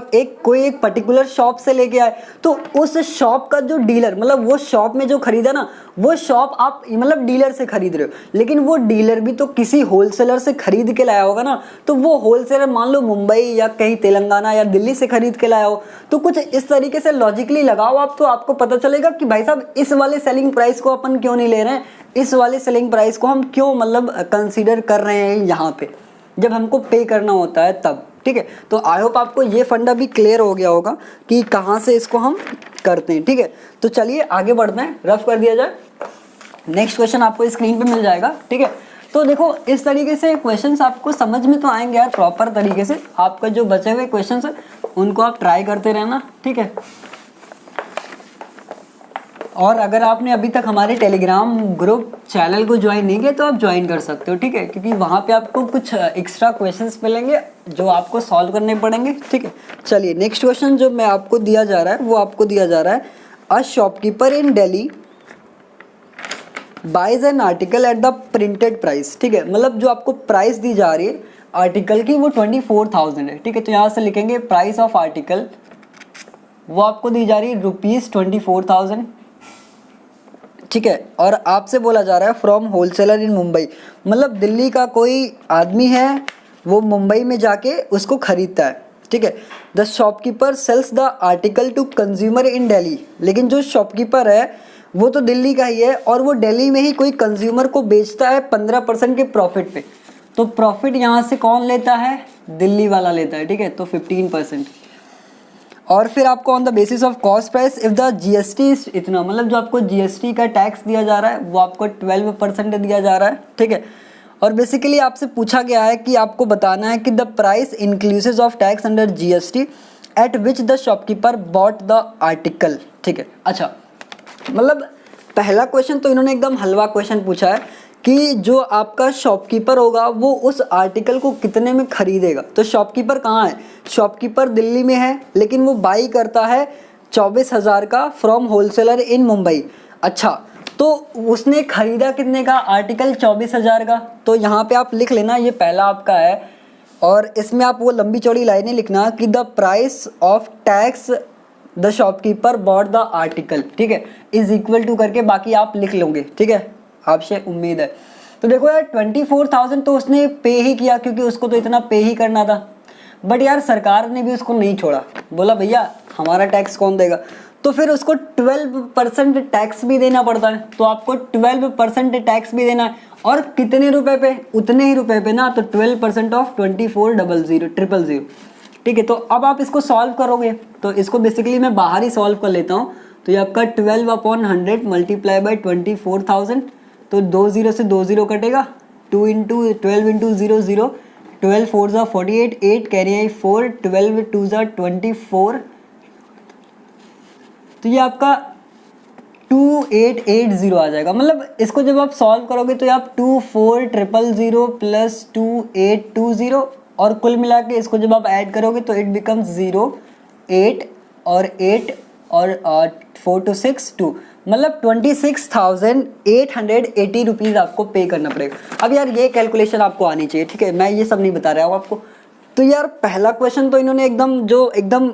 A: कोई एक पर्टिकुलर शॉप से लेके आए, तो उस शॉप का जो डीलर मतलब वो शॉप में जो खरीदा ना, वो शॉप आप मतलब डीलर से खरीद रहे हो, लेकिन वो डीलर भी तो किसी होलसेलर से खरीद के लाया होगा ना। तो वो होलसेलर मान लो मुंबई या कहीं तेलंगाना या दिल्ली से खरीद के लाया हो, तो कुछ इस तरीके से लॉजिकली लगाओ आप, तो आपको पता चलेगा कि भाई साहब इस वाले सेलिंग प्राइस को अपन क्यों नहीं ले रहे हैं, इस वाले सेलिंग प्राइस को हम क्यों मतलब कंसीडर कर रहे हैं यहाँ पे जब हमको पे करना होता है तब, ठीक है। तो आई होप आपको ये फंडा भी क्लियर हो गया होगा कि कहाँ से इसको हम करते हैं, ठीक है। तो चलिए आगे बढ़ते हैं, रफ कर दिया जाए। नेक्स्ट क्वेश्चन आपको स्क्रीन पे मिल जाएगा, ठीक है। तो देखो इस तरीके से क्वेश्चंस आपको समझ में तो आएंगे यार प्रॉपर तरीके से। आपका जो बचे हुए क्वेश्चंस है उनको आप ट्राई करते रहना, ठीक है। और अगर आपने अभी तक हमारे टेलीग्राम ग्रुप चैनल को ज्वाइन नहीं किया तो आप ज्वाइन कर सकते हो, ठीक है, क्योंकि वहाँ पे आपको कुछ एक्स्ट्रा क्वेश्चंस मिलेंगे जो आपको सॉल्व करने पड़ेंगे, ठीक है। चलिए नेक्स्ट क्वेश्चन जो मैं आपको दिया जा रहा है वो आपको दिया जा रहा है, a shopkeeper in Delhi buys an article at the printed price, ठीक है। मतलब जो आपको प्राइस दी जा रही है आर्टिकल की वो 24,000 है, ठीक है। तो यहाँ से लिखेंगे प्राइस ऑफ आर्टिकल, वो आपको दी जा रही है ₹24,000, ठीक है। और आपसे बोला जा रहा है फ्रॉम होलसेलर इन मुंबई, मतलब दिल्ली का कोई आदमी है वो मुंबई में जाके उसको खरीदता है, ठीक है। The shopkeeper sells the article to consumer in Delhi, लेकिन जो शॉपकीपर है वो तो दिल्ली का ही है और वो दिल्ली में ही कोई कंज्यूमर को बेचता है 15% के प्रॉफिट पे। तो प्रॉफिट यहाँ से कौन लेता है, दिल्ली वाला लेता है, ठीक है। तो 15%। और फिर आपको on the basis of cost price if the GST is इतना, मतलब जो आपको GST का टैक्स दिया जा रहा है वो आपको 12% दिया जा रहा है, ठीक है। और बेसिकली आपसे पूछा गया है कि आपको बताना है कि the price inclusive of tax under GST eight which the shopkeeper bought the article, ठीक है। अच्छा, मतलब पहला क्वेश्चन तो इन्होंने एकदम हलवा क्वेश्चन पूछा है कि जो आपका शॉपकीपर होगा वो उस आर्टिकल को कितने में खरीदेगा। तो शॉपकीपर कहाँ है, शॉपकीपर दिल्ली में है, लेकिन वो बाई करता है 24,000 का फ्रॉम होलसेलर इन मुंबई। अच्छा, तो उसने खरीदा कितने का आर्टिकल, 24,000 का। तो यहाँ पे आप लिख लेना, ये पहला आपका है, और इसमें आप वो लंबी चौड़ी लाइनें लिखना कि the price of tax the shopkeeper bought the article, ठीक है, इज इक्वल टू करके बाकी आप लिख लोगे, ठीक है, आपसे उम्मीद है। तो देखो यार 24,000 तो उसने पे ही किया क्योंकि उसको तो इतना पे ही करना था, बट यार सरकार ने भी उसको नहीं छोड़ा, बोला भैया हमारा टैक्स कौन देगा, तो फिर उसको 12% टैक्स भी देना पड़ता है। तो आपको 12% टैक्स भी देना है, और कितने रुपए पे, उतने ही रुपए पे ना, तो 12% ऑफ 24,000, ठीक है। तो अब आप इसको सॉल्व करोगे, तो इसको बेसिकली मैं बाहर ही सॉल्व कर लेता हूँ। तो ये आपका 12/100 मल्टीप्लाई बाई 24,000, तो 2 0 से 2 0 कटेगा, 2 × 12 × 0 0, 12 4 ज़ा 48, 8 कैरी आई 4, 12 2 ज़ा 24, तो ये आपका 2880 आ जाएगा। मतलब इसको जब आप सॉल्व करोगे तो ये आप 24,000 प्लस 2820, और कुल मिला के इसको जब आप ऐड करोगे तो इट बिकम्स 0 8 और 8 और 4 to 6 2, मतलब 26,880 रुपीज़ आपको पे करना पड़ेगा। अब यार ये कैलकुलेशन आपको आनी चाहिए, ठीक है, मैं ये सब नहीं बता रहा हूँ आपको। तो यार पहला क्वेश्चन तो इन्होंने एकदम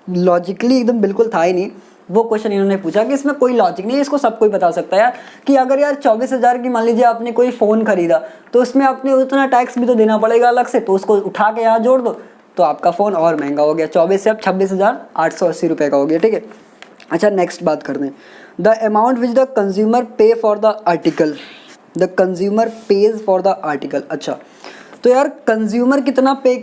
A: लॉजिकली एकदम बिल्कुल था ही नहीं, वो क्वेश्चन इन्होंने पूछा कि इसमें कोई लॉजिक नहीं है, इसको सब कोई बता सकता है यार कि अगर यार 24,000 की मान लीजिए आपने कोई फ़ोन खरीदा तो उसमें आपने उतना टैक्स भी तो देना पड़ेगा अलग से, तो उसको उठा के यहाँ जोड़ दो तो आपका फ़ोन और महंगा हो गया, 24 से अब 26,880 रुपये का हो गया, ठीक है। अच्छा नेक्स्ट बात करते हैं, the amount which the consumer pay for the article, the consumer pays for the article. अच्छा तो यार कंज्यूमर कितना पे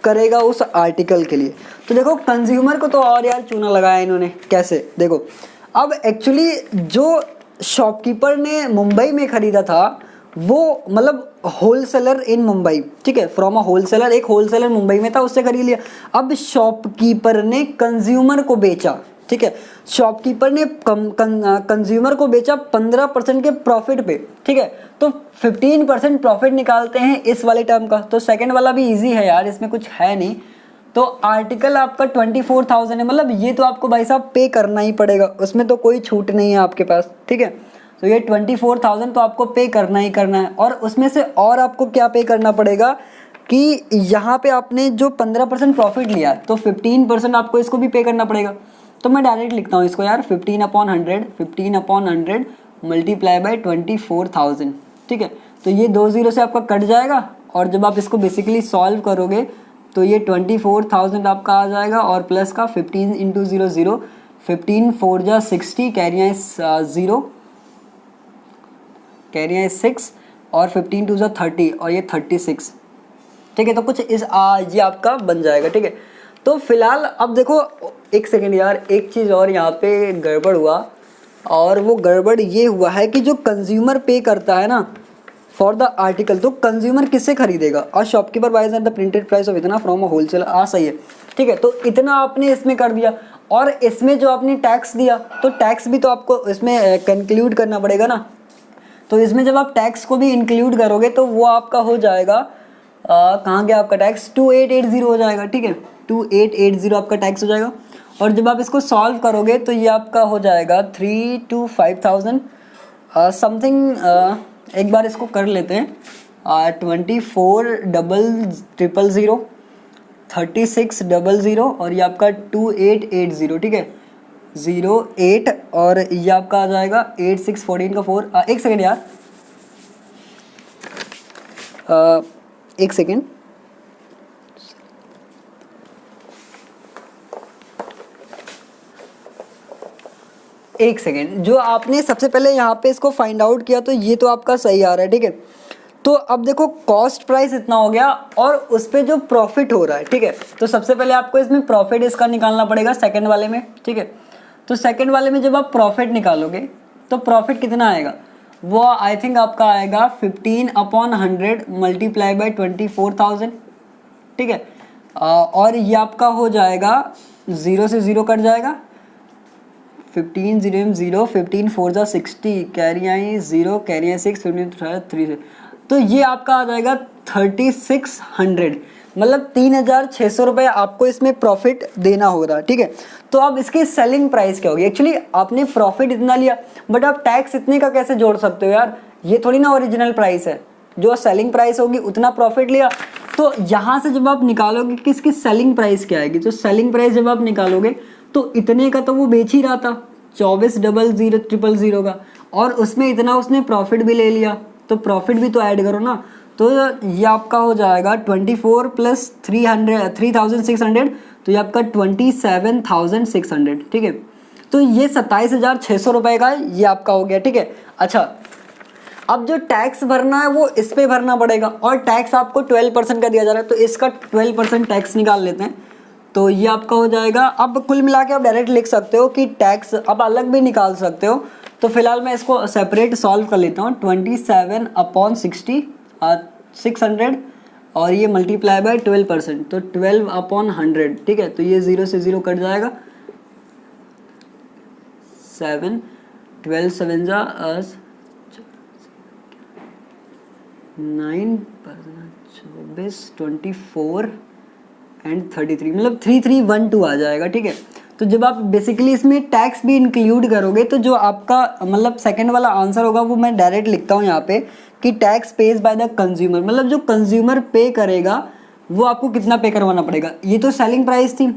A: करेगा उस आर्टिकल के लिए, तो देखो कंज्यूमर को तो और यार चूना लगाया इन्होंने, कैसे देखो, अब एक्चुअली जो शॉपकीपर ने मुंबई में ख़रीदा था वो मतलब होलसेलर इन मुंबई, ठीक है, फ्रॉम अ होलसेलर, एक होलसेलर मुंबई में था उससे खरीद लिया। अब शॉपकीपर ने कंज्यूमर को बेचा, ठीक है, शॉपकीपर ने कंज्यूमर को बेचा 15% के प्रॉफिट पे, ठीक है, तो 15% प्रॉफिट निकालते हैं इस वाले टर्म का। तो सेकंड वाला भी इजी है यार, इसमें कुछ है नहीं। तो आर्टिकल आपका 24,000 है, मतलब ये तो आपको भाई साहब पे करना ही पड़ेगा, उसमें तो कोई छूट नहीं है आपके पास, ठीक है। तो ये 24,000 तो आपको पे करना ही करना है, और उसमें से और आपको क्या पे करना पड़ेगा कि यहाँ पे आपने जो 15% प्रॉफिट लिया तो 15% आपको इसको भी पे करना पड़ेगा। तो मैं डायरेक्ट लिखता हूँ इसको यार, 15/100 मल्टीप्लाई बाई 24,000, ठीक है। तो ये 2 0 से आपका कट जाएगा, और जब आप इसको बेसिकली सॉल्व करोगे तो ये 24,000 आपका आ जाएगा, और प्लस का 15 × 0 0, 15 4 जा 60, कैरी 0, कैरी 6, और 15 2 जा 30, और ये 36, ठीक है। तो कुछ इस ये आपका बन जाएगा, ठीक है। तो फिलहाल अब देखो, एक सेकेंड यार, एक चीज़ और यहाँ पे गड़बड़ हुआ, और वो गड़बड़ ये हुआ है कि जो कंज्यूमर पे करता है ना फॉर द आर्टिकल, तो कंज्यूमर किससे खरीदेगा, और shopkeeper buys at the printed price of इतना फ्रॉम अ होलसेलर, सही है, ठीक है। तो इतना आपने इसमें कर दिया, और इसमें जो आपने टैक्स दिया तो टैक्स भी तो आपको इसमें कंक्लूड करना पड़ेगा ना। तो इसमें जब आप टैक्स को भी इंक्लूड करोगे तो वो आपका हो जाएगा, कहाँ गया आपका टैक्स, 2880 हो जाएगा, ठीक है, 2880 आपका टैक्स हो जाएगा। और जब आप इसको सॉल्व करोगे तो ये आपका हो जाएगा 3 to 5,000 समथिंग। एक बार इसको कर लेते हैं, 24,000, 36,000, और ये आपका 2880, ठीक है, 08, और ये आपका आ जाएगा 8 6 14 का 4। एक सेकेंड यार, एक सेकेंड, एक सेकेंड, जो आपने सबसे पहले यहाँ पे इसको फाइंड आउट किया तो ये तो आपका सही आ रहा है, ठीक है। तो अब देखो कॉस्ट प्राइस इतना हो गया, और उस पर जो प्रॉफिट हो रहा है, ठीक है, तो सबसे पहले आपको इसमें प्रॉफिट इसका निकालना पड़ेगा सेकंड वाले में, ठीक है। तो सेकंड वाले में जब आप प्रॉफिट निकालोगे तो प्रॉफिट कितना आएगा, वो आई थिंक आपका आएगा 15/100 मल्टीप्लाई बाई 24,000, ठीक है। और ये आपका हो जाएगा 0 से 0 कट जाएगा, 15 0 0, 15 4 जा 60, कैरी 0, कैरी 6, 15 3, तो ये आपका आ जाएगा 3600, मतलब 3,600 रुपये आपको इसमें प्रॉफिट देना हो रहा है, ठीक है। तो अब इसकी सेलिंग प्राइस क्या होगी, एक्चुअली आपने प्रॉफिट इतना लिया बट आप टैक्स इतने का कैसे जोड़ सकते हो यार, ये थोड़ी ना ओरिजिनल प्राइस है, जो सेलिंग प्राइस होगी उतना प्रॉफिट लिया। तो यहाँ से जब आप निकालोगे कि इसकी सेलिंग प्राइस क्या आएगी, तो सेलिंग प्राइस जब आप निकालोगे तो इतने का तो वो बेच ही रहा था 24,000 का, और उसमें इतना उसने प्रॉफिट भी ले लिया, तो प्रॉफिट भी तो ऐड करो ना। तो ये आपका हो जाएगा 24 + 3,600, तो ये आपका 27,600, ठीक है। तो ये 27,600 रुपये का ये आपका हो गया, ठीक है। अच्छा अब जो टैक्स भरना है वो इस पे भरना पड़ेगा, और टैक्स आपको 12% का दिया जा रहा है, तो इसका 12% टैक्स निकाल लेते हैं। तो ये आपका हो जाएगा, अब कुल मिला के आप डायरेक्ट लिख सकते हो कि टैक्स अब अलग भी निकाल सकते हो। तो फिलहाल मैं इसको सेपरेट सॉल्व कर लेता हूँ, 27/60 600, और ये मल्टीप्लाई बाय 12%, तो 12/100, ठीक है। तो ये 0 से 0 कट जाएगा, 7 12 7 जा 9, 24, 24 एंड 33, मतलब 3312 आ जाएगा, ठीक है। तो जब आप बेसिकली इसमें टैक्स भी इंक्लूड करोगे तो जो आपका मतलब सेकंड वाला आंसर होगा वो मैं डायरेक्ट लिखता हूँ यहाँ पे कि tax page bye the consumer, मतलब जो कंज्यूमर पे करेगा वो आपको कितना पे करवाना पड़ेगा। ये तो सेलिंग प्राइस थी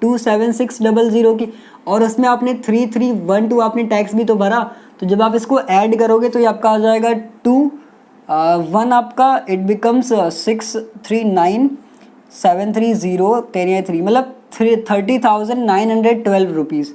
A: 27600 की, और उसमें आपने 3312 आपने टैक्स भी तो भरा, तो जब आप इसको ऐड करोगे तो ये आपका आ जाएगा 1 आपका, इट बिकम्स 639730 10 मतलब 30,912 रुपीज़।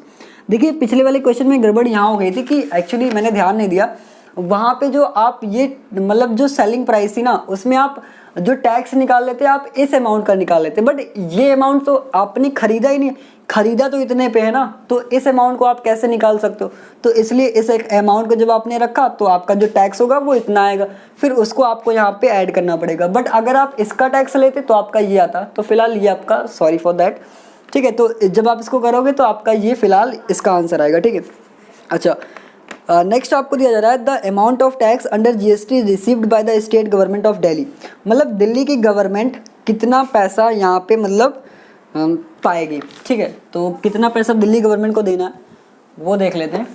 A: देखिए पिछले वाले क्वेश्चन में गड़बड़ यहाँ हो गई थी कि एक्चुअली मैंने ध्यान नहीं दिया, वहाँ पे जो आप ये मतलब जो सेलिंग प्राइस थी ना, उसमें आप जो टैक्स निकाल लेते आप इस अमाउंट का निकाल लेते, बट ये अमाउंट तो आपने खरीदा ही नहीं, खरीदा तो इतने पे है ना, तो इस अमाउंट को आप कैसे निकाल सकते हो, तो इसलिए इस एक अमाउंट को जब आपने रखा तो आपका जो टैक्स होगा वो इतना आएगा, फिर उसको आपको यहाँ पे ऐड करना पड़ेगा। बट अगर आप इसका टैक्स लेते तो आपका ये आता, तो फिलहाल ये आपका सॉरी फॉर दैट, ठीक है। तो जब आप इसको करोगे तो आपका ये फिलहाल इसका आंसर आएगा, ठीक है। अच्छा, नेक्स्ट आपको दिया जा रहा है the amount of tax under GST received by the state government of Delhi, मतलब दिल्ली की गवर्नमेंट कितना पैसा यहाँ पे मतलब पाएगी, ठीक है। तो कितना पैसा दिल्ली गवर्नमेंट को देना है वो देख लेते हैं,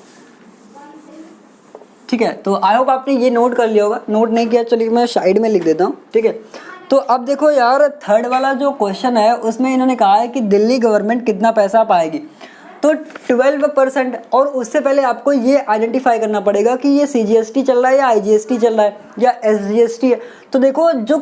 A: ठीक है। तो आई होप आपने ये नोट कर लिया होगा, नोट नहीं किया चलिए मैं साइड में लिख देता हूँ, ठीक है। तो अब देखो यार, थर्ड वाला जो क्वेश्चन है उसमें इन्होंने कहा है कि दिल्ली गवर्नमेंट कितना पैसा पाएगी, तो 12%, और उससे पहले आपको ये आइडेंटिफाई करना पड़ेगा कि ये सीजीएसटी चल रहा है या आईजीएसटी चल रहा है या एसजीएसटी है। तो देखो जो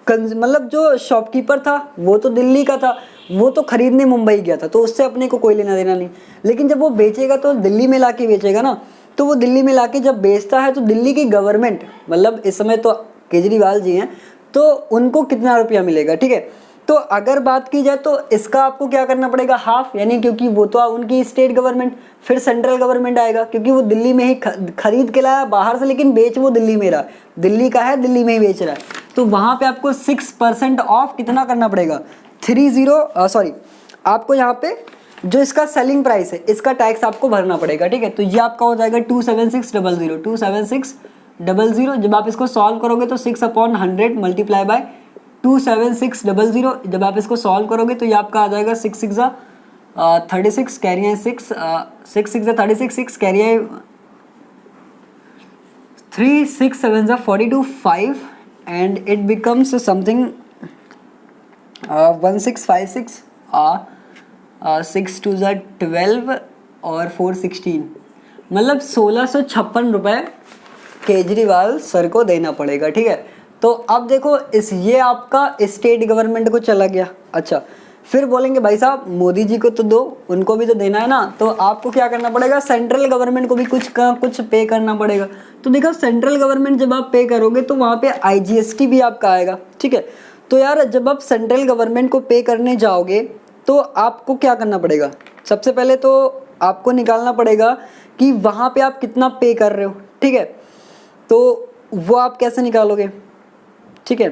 A: मतलब जो शॉपकीपर था वो तो दिल्ली का था, वो तो खरीदने मुंबई गया था, तो उससे अपने को कोई लेना देना नहीं, लेकिन जब वो बेचेगा तो दिल्ली में लाके बेचेगा ना, तो वो दिल्ली में लाके जब बेचता है तो दिल्ली की गवर्नमेंट, मतलब इस समय तो केजरीवाल जी हैं, तो उनको कितना रुपया मिलेगा, ठीक है। तो अगर बात की जाए तो इसका आपको क्या करना पड़ेगा, हाफ, यानी क्योंकि वो तो उनकी स्टेट गवर्नमेंट, फिर सेंट्रल गवर्नमेंट आएगा, क्योंकि वो दिल्ली में ही खरीद के लाया बाहर से, लेकिन बेच वो दिल्ली में रहा, दिल्ली का है दिल्ली में ही बेच रहा है, तो वहाँ पे आपको 6% ऑफ कितना करना पड़ेगा, आपको यहाँ पे जो इसका सेलिंग प्राइस है इसका टैक्स आपको भरना पड़ेगा, ठीक है। तो ये आपका हो जाएगा 27600 जब आप इसको सॉल्व करोगे तो 6/100 मल्टीप्लाई बाय 27600, जब आप इसको सॉल्व करोगे तो ये आपका आ जाएगा 6 6 36 कैरी है 6 6 6 36 6 कैरी है 3 6 7 42 5 एंड इट बिकम्स समथिंग 1656 6 2 12 और 4 16, मतलब 1656 रुपये केजरीवाल सर को देना पड़ेगा, ठीक है। तो अब देखो ये आपका स्टेट गवर्नमेंट को चला गया। अच्छा, फिर बोलेंगे भाई साहब मोदी जी को तो दो, उनको भी तो देना है ना, तो आपको क्या करना पड़ेगा, सेंट्रल गवर्नमेंट को भी कुछ पे करना पड़ेगा। तो देखो सेंट्रल गवर्नमेंट जब आप पे करोगे तो वहाँ पे आईजीएसटी भी आपका आएगा, ठीक है। तो यार जब आप सेंट्रल गवर्नमेंट को पे करने जाओगे तो आपको क्या करना पड़ेगा, सबसे पहले तो आपको निकालना पड़ेगा कि वहाँ पे आप कितना पे कर रहे हो, ठीक है। तो वो आप कैसे निकालोगे, ठीक है।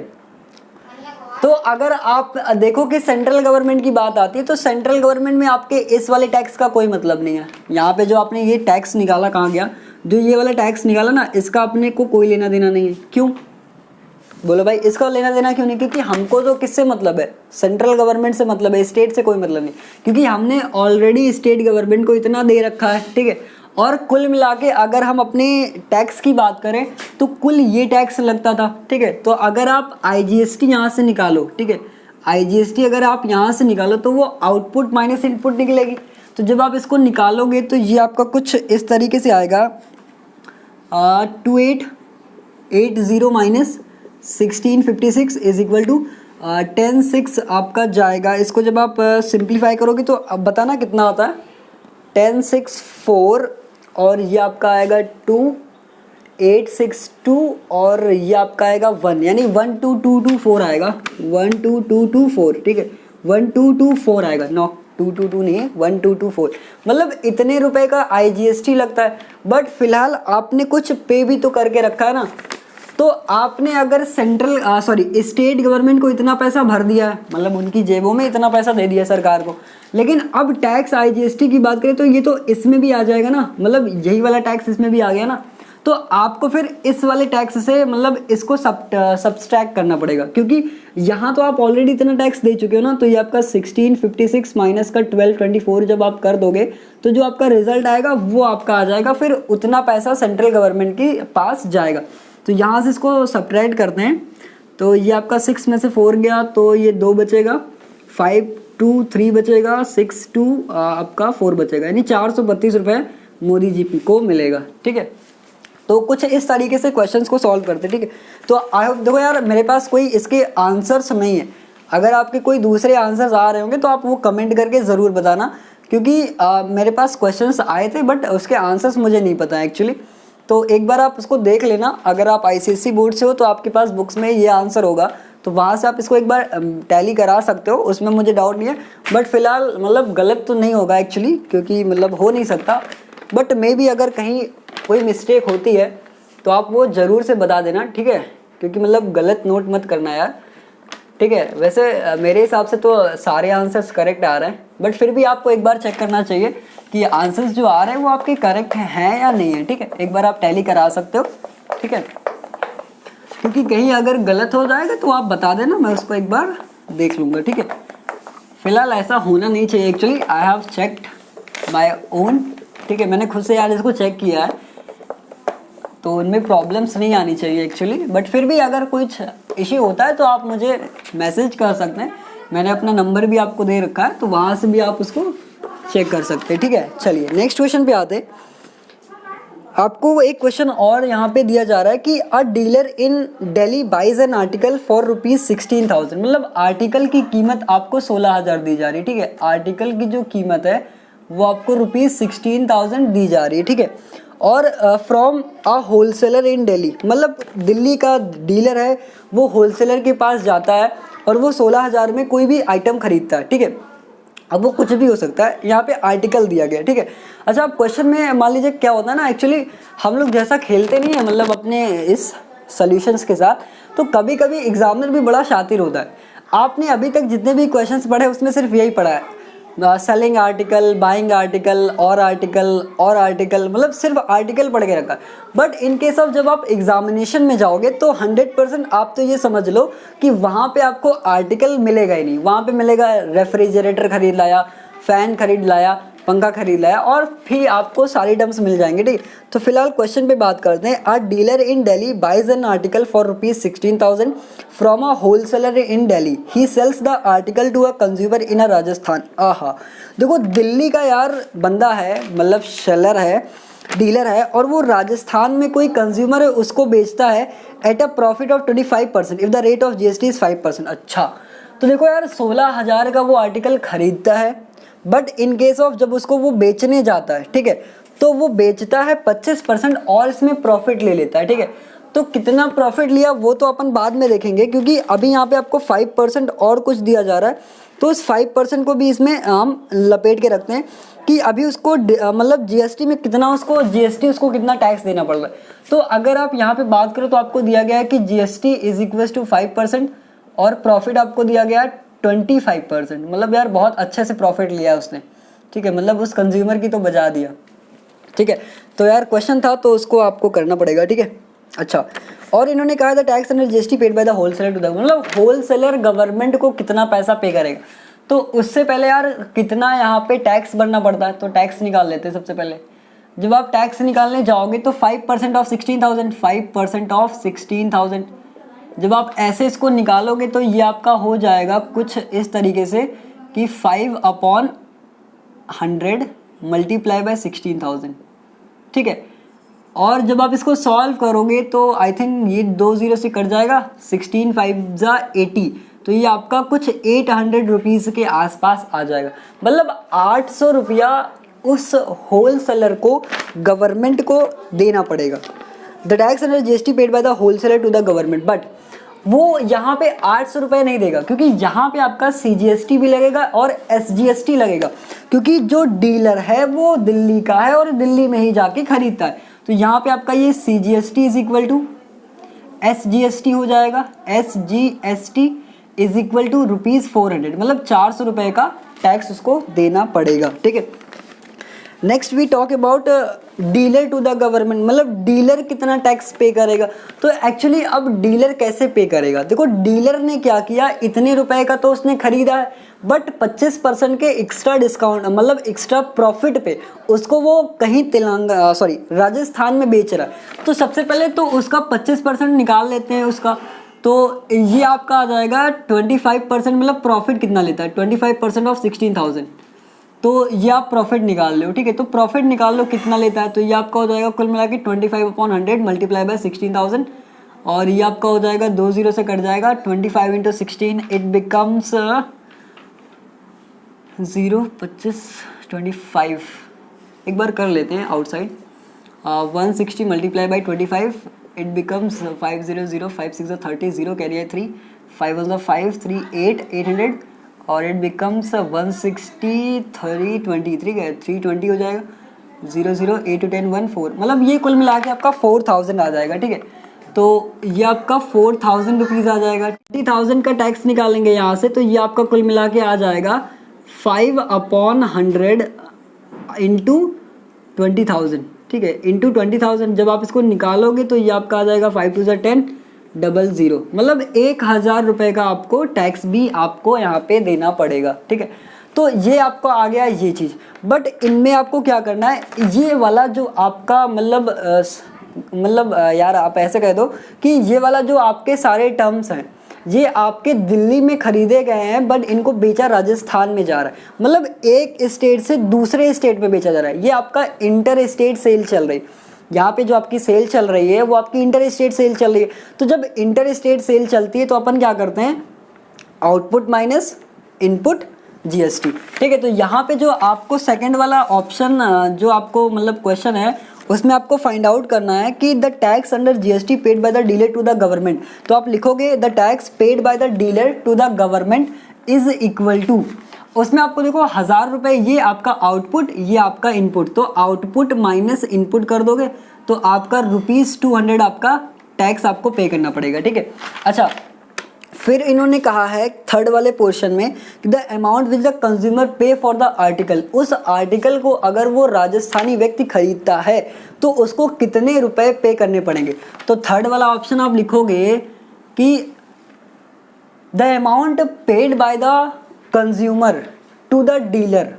A: तो अगर आप देखो कि सेंट्रल गवर्नमेंट की बात आती है तो सेंट्रल गवर्नमेंट में आपके इस वाले टैक्स का कोई मतलब नहीं है। यहाँ पे जो आपने ये टैक्स निकाला कहाँ गया, जो ये वाला टैक्स निकाला ना, इसका अपने को कोई लेना देना नहीं है। क्यों बोलो भाई, इसका लेना देना क्यों नहीं, क्योंकि हमको तो किससे मतलब है, सेंट्रल गवर्नमेंट से मतलब है, स्टेट से कोई मतलब नहीं, क्योंकि हमने ऑलरेडी स्टेट गवर्नमेंट को इतना दे रखा है, ठीक है। और कुल मिला के अगर हम अपने टैक्स की बात करें तो कुल ये टैक्स लगता था, ठीक है। तो अगर आप आईजीएसटी यहाँ से निकालो, ठीक है, आईजीएसटी अगर आप यहाँ से निकालो तो वो आउटपुट माइनस इनपुट निकलेगी। तो जब आप इसको निकालोगे तो ये आपका कुछ इस तरीके से आएगा 2880 माइनस 1656 इज इक्वल टू 106 आपका जाएगा। इसको जब आप सिंप्लीफाई करोगे तो अब बताना कितना आता है, 1064 और ये आपका आएगा 2862 और ये आपका आएगा 1, यानी 12224 आएगा, 12224, ठीक है, 1224 आएगा, नो 222 नहीं है, 1224, मतलब इतने रुपए का आईजीएसटी लगता है। बट फिलहाल आपने कुछ पे भी तो करके रखा है ना, तो आपने अगर स्टेट गवर्नमेंट को इतना पैसा भर दिया है, मतलब उनकी जेबों में इतना पैसा दे दिया सरकार को, लेकिन अब टैक्स आईजीएसटी की बात करें तो ये तो इसमें भी आ जाएगा ना, मतलब यही वाला टैक्स इसमें भी आ गया ना, तो आपको फिर इस वाले टैक्स से मतलब इसको सब्सट्रैक्ट करना पड़ेगा, क्योंकि यहाँ तो आप ऑलरेडी इतना टैक्स दे चुके हो ना। तो ये आपका 1656 माइनस का 1224 जब आप कर दोगे तो जो आपका रिजल्ट आएगा वो आपका आ जाएगा, फिर उतना पैसा सेंट्रल गवर्नमेंट के पास जाएगा। तो यहाँ से इसको सब्ट्रैक्ट करते हैं, तो ये आपका 6 में से 4 गया तो ये 2 बचेगा, 5 623 बचेगा, 62 आपका 4 बचेगा, यानी 432 रुपये मोदी जी को मिलेगा। ठीक है, तो कुछ इस तरीके से क्वेश्चंस को सॉल्व करते। ठीक है, तो आई होप, देखो यार मेरे पास कोई इसके आंसर्स नहीं है, अगर आपके कोई दूसरे आंसर्स आ रहे होंगे तो आप वो कमेंट करके ज़रूर बताना, क्योंकि मेरे पास क्वेश्चंस आए थे बट उसके आंसर्स मुझे नहीं पता एक्चुअली। तो एक बार आप उसको देख लेना, अगर आप ICSE बोर्ड से हो तो आपके पास बुक्स में ये आंसर होगा, तो वहाँ से आप इसको एक बार टैली करा सकते हो, उसमें मुझे डाउट नहीं है। बट फिलहाल मतलब गलत तो नहीं होगा एक्चुअली, क्योंकि मतलब हो नहीं सकता, बट मे बी अगर कहीं कोई मिस्टेक होती है तो आप वो ज़रूर से बता देना। ठीक है, क्योंकि मतलब गलत नोट मत करना यार। ठीक है, वैसे मेरे हिसाब से तो सारे आंसर्स करेक्ट आ रहे हैं, बट फिर भी आपको एक बार चेक करना चाहिए कि आंसर्स जो आ रहे हैं वो आपके करेक्ट हैं या नहीं है। ठीक है, एक बार आप टैली करा सकते हो। ठीक है, क्योंकि कहीं अगर गलत हो जाएगा तो आप बता देना, मैं उसको एक बार देख लूँगा। ठीक है, फिलहाल ऐसा होना नहीं चाहिए actually, I have checked my own. ठीक है, मैंने खुद से यार इसको चेक किया है, तो उनमें प्रॉब्लम्स नहीं आनी चाहिए एक्चुअली, बट फिर भी अगर कुछ इश्यू होता है तो आप मुझे मैसेज कर सकते हैं, मैंने अपना नंबर भी आपको दे रखा है, तो वहाँ से भी आप उसको चेक कर सकते हैं। ठीक है, चलिए नेक्स्ट क्वेश्चन पे आते। आपको एक क्वेश्चन और यहाँ पे दिया जा रहा है कि a dealer in Delhi buys an article for ₹16,000, मतलब आर्टिकल की कीमत आपको 16,000 दी जा रही है। ठीक है, आर्टिकल की जो कीमत है वो आपको ₹16,000 दी जा रही है। ठीक है, और from a wholesaler in Delhi, मतलब दिल्ली का डीलर है वो होलसेलर के पास जाता है और वो 16,000 में कोई भी आइटम खरीदता है। ठीक है, अब वो कुछ भी हो सकता है, यहाँ पे आर्टिकल दिया गया है। ठीक है, अच्छा अब क्वेश्चन में मान लीजिए क्या होता है ना, एक्चुअली हम लोग जैसा खेलते नहीं है मतलब अपने इस सॉल्यूशंस के साथ, तो कभी कभी एग्जामिनर भी बड़ा शातिर होता है। आपने अभी तक जितने भी क्वेश्चंस पढ़े उसमें सिर्फ यही पढ़ा है, सेलिंग आर्टिकल, बाइंग आर्टिकल और आर्टिकल, मतलब सिर्फ आर्टिकल पढ़ के रखा है। बट इन केस ऑफ जब आप एग्जामिनेशन में जाओगे तो 100% आप तो ये समझ लो कि वहाँ पे आपको आर्टिकल मिलेगा ही नहीं, वहाँ पे मिलेगा रेफ्रिजरेटर खरीद लाया, फ़ैन खरीद लाया, पंखा खरीद लाया, और फिर आपको सारी टर्म्स मिल जाएंगे। ठीक, तो फिलहाल क्वेश्चन पे बात करते हैं। A dealer in Delhi buys an article for ₹16,000 from a wholesaler in Delhi, he sells the article to a consumer in a Rajasthan. आहा, देखो दिल्ली का यार बंदा है, मतलब सेलर है, डीलर है, और वो राजस्थान में कोई कंज्यूमर है उसको बेचता है at a profit of 25% if the rate of GST is 5%। अच्छा, तो देखो यार 16,000 का वो आर्टिकल खरीदता है, बट इन केस ऑफ जब उसको वो बेचने जाता है, ठीक है, तो वो बेचता है 25% और इसमें प्रॉफिट ले लेता है। ठीक है, तो कितना प्रॉफिट लिया वो तो अपन बाद में देखेंगे, क्योंकि अभी यहाँ पे आपको 5% और कुछ दिया जा रहा है, तो इस 5% को भी इसमें हम लपेट के रखते हैं कि अभी उसको मतलब GST में कितना उसको कितना टैक्स देना पड़ रहा है। तो अगर आप यहाँ पे बात करो तो आपको दिया गया है कि GST इज इक्वल टू 5% और प्रॉफिट आपको दिया गया है 25%, मतलब यार बहुत अच्छे से प्रॉफिट लिया उसने। ठीक है, मतलब उस कंज्यूमर की तो बजा दिया। ठीक है, तो यार क्वेश्चन था तो उसको आपको करना पड़ेगा। ठीक है, अच्छा, और इन्होंने कहा था tax and GST paid by the wholesaler to the, मतलब होलसेलर गवर्नमेंट को कितना पैसा पे करेगा। तो उससे पहले यार कितना यहाँ पे टैक्स भरना पड़ता है, तो टैक्स निकाल लेते हैं सबसे पहले। जब आप टैक्स निकालने जाओगे तो 5% ऑफ 16,000, 5% ऑफ 16,000, जब आप ऐसे इसको निकालोगे तो ये आपका हो जाएगा कुछ इस तरीके से कि 5/100 मल्टीप्लाई बाय 16,000। ठीक है, और जब आप इसको सॉल्व करोगे तो आई थिंक ये 2 0 से कट जाएगा, 16 5 जा 80, तो ये आपका कुछ 800 रुपीज़ के आसपास आ जाएगा। मतलब 800 रुपया उस होलसेलर को गवर्नमेंट को देना पड़ेगा। The tax and GST paid by the wholesaler to the government, but वो यहाँ पे 800 रुपये नहीं देगा, क्योंकि यहाँ पे आपका CGST भी लगेगा और SGST लगेगा, क्योंकि जो डीलर है वो दिल्ली का है और दिल्ली में ही जाके खरीदता है। तो यहाँ पे आपका ये CGST is equal to SGST हो जाएगा, SGST इज इक्वल टू ₹400, मतलब 400 रुपये का टैक्स उसको देना पड़ेगा। ठीक है, next we talk about dealer to the government, मतलब डीलर कितना टैक्स पे करेगा। तो एक्चुअली अब डीलर कैसे पे करेगा, देखो डीलर ने क्या किया, इतने रुपए का तो उसने खरीदा है, बट 25% के एक्स्ट्रा डिस्काउंट, मतलब एक्स्ट्रा प्रॉफिट पे उसको वो कहीं राजस्थान में बेच रहा है। तो सबसे पहले तो उसका 25% निकाल लेते हैं उसका, तो ये आपका आ जाएगा 25%, मतलब प्रॉफिट कितना लेता है 25% ऑफ 16,000। तो ये आप प्रॉफिट निकाल लो, ठीक है। तो प्रॉफिट निकाल लो कितना लेता है, तो ये आपका हो जाएगा कुल मिला के 25/100 मल्टीप्लाई बाय 16,000, और ये आपका हो जाएगा 2 0 से कट जाएगा, 25 × 16 इट बिकम्स 0 25 25। एक बार कर लेते हैं outside, 160 multiply by 25 it becomes 500 5 6 30 0 carry है 3 5 1 5 3 8 800 और इट बिकम्स 160 323 गए 320 हो जाएगा 0 0 8 2 10 1 4, मतलब ये कुल मिला के आपका 4,000 आ जाएगा, ठीक है। तो ये आपका 4,000 रुपीज़ आ जाएगा। 20,000 का टैक्स निकालेंगे यहाँ से, तो ये आपका कुल मिला के आ जाएगा 5/100 इंटू 20,000, ठीक है, इंटू 20,000। जब आप इसको निकालोगे तो ये आपका आ जाएगा 5 2 10 00, मतलब 1,000 रुपये का आपको टैक्स भी आपको यहाँ पे देना पड़ेगा, ठीक है। तो ये आपको आ गया ये चीज़, बट इनमें आपको क्या करना है, ये वाला जो आपका मतलब यार आप ऐसे कह दो कि ये वाला जो आपके सारे टर्म्स हैं ये आपके दिल्ली में खरीदे गए हैं, बट इनको बेचा राजस्थान में जा रहा है, मतलब एक स्टेट से दूसरे स्टेट में बेचा जा रहा है। ये आपका इंटर स्टेट सेल चल रही है, यहाँ पे जो आपकी सेल चल रही है वो आपकी इंटर स्टेट सेल चल रही है। तो जब इंटर स्टेट सेल चलती है तो अपन क्या करते हैं, आउटपुट माइनस इनपुट जीएसटी, ठीक है। तो यहाँ पे जो आपको सेकंड वाला ऑप्शन जो आपको मतलब क्वेश्चन है उसमें आपको फाइंड आउट करना है कि the tax under GST paid by the dealer to the government. तो आप लिखोगे the tax paid by the dealer to the government is equal to, उसमें आपको देखो 1,000 रुपये ये आपका आउटपुट, ये आपका इनपुट, तो आउटपुट माइनस इनपुट कर दोगे तो आपका ₹200 आपका टैक्स आपको पे करना पड़ेगा, ठीक है। अच्छा, फिर इन्होंने कहा है थर्ड वाले पोर्शन में the amount which the consumer pay for the article, उस आर्टिकल को अगर वो राजस्थानी व्यक्ति खरीदता है तो उसको कितने रुपए पे करने पड़ेंगे। तो थर्ड वाला ऑप्शन आप लिखोगे कि the amount paid by the consumer to the dealer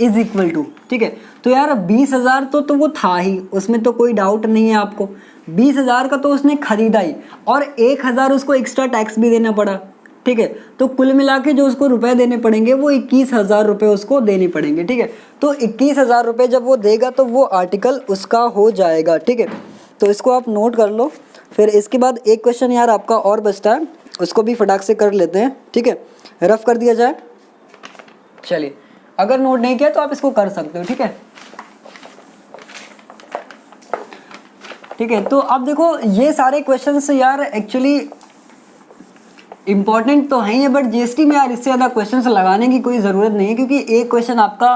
A: is equal to, ठीक है। तो यार 20,000 तो वो था ही, उसमें तो कोई डाउट नहीं है आपको, 20,000 का तो उसने खरीदा ही और 1,000 उसको एक्स्ट्रा टैक्स भी देना पड़ा, ठीक है। तो कुल मिला के जो उसको रुपए देने पड़ेंगे वो 21,000 रुपये उसको देने पड़ेंगे, ठीक है। तो 21,000 रुपये जब वो देगा तो वो आर्टिकल उसका हो जाएगा, ठीक है। तो इसको आप नोट कर लो। फिर इसके बाद एक क्वेश्चन यार आपका और बचता है, उसको भी फटाक से कर लेते हैं, ठीक है, रफ कर दिया जाए। चलिए, अगर नोट नहीं किया तो आप इसको कर सकते हो, ठीक है। ठीक है, तो अब देखो ये सारे क्वेश्चंस यार एक्चुअली इंपॉर्टेंट तो हैं, बट जीएसटी में यार इससे ज़्यादा क्वेश्चंस लगाने की कोई ज़रूरत नहीं है, क्योंकि एक क्वेश्चन आपका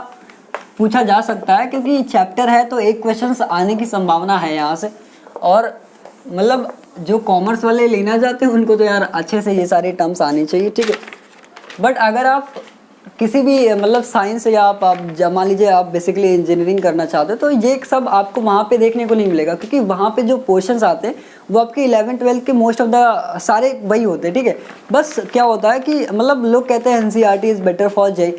A: पूछा जा सकता है, क्योंकि चैप्टर है तो एक क्वेश्चंस आने की संभावना है यहाँ से। और मतलब जो कॉमर्स वाले लेना चाहते हैं उनको तो यार अच्छे से ये सारे टर्म्स आने चाहिए, ठीक है। बट अगर आप किसी भी मतलब साइंस या आप मान लीजिए आप बेसिकली इंजीनियरिंग करना चाहते हो तो ये सब आपको वहाँ पे देखने को नहीं मिलेगा, क्योंकि वहाँ पे जो पोर्शंस आते हैं वो आपके 11th-12th के मोस्ट ऑफ द सारे वही होते हैं, ठीक है। बस क्या होता है कि मतलब लोग कहते हैं NCERT is better for JEE,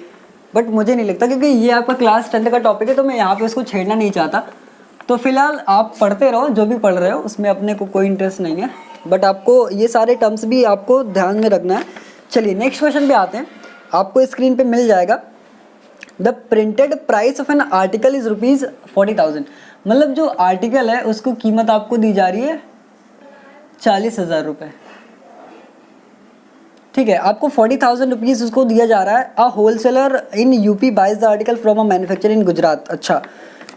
A: but मुझे नहीं लगता, क्योंकि ये आपका क्लास 10th का टॉपिक है तो मैं यहाँ पर उसको छेड़ना नहीं चाहता। तो फिलहाल आप पढ़ते रहो जो भी पढ़ रहे हो, उसमें अपने को कोई इंटरेस्ट नहीं है, बट आपको ये सारे टर्म्स भी आपको ध्यान में रखना है। चलिए नेक्स्ट क्वेश्चन पे आते हैं, आपको स्क्रीन पे मिल जाएगा the printed price of an article is ₹40,000, मतलब जो आर्टिकल है उसको कीमत आपको दी जा रही है 40,000 रुपये, ठीक है। आपको 40,000 रुपीज़ उसको दिया जा रहा है। A wholesaler in UP buys the article from a manufacturer in Gujarat, अच्छा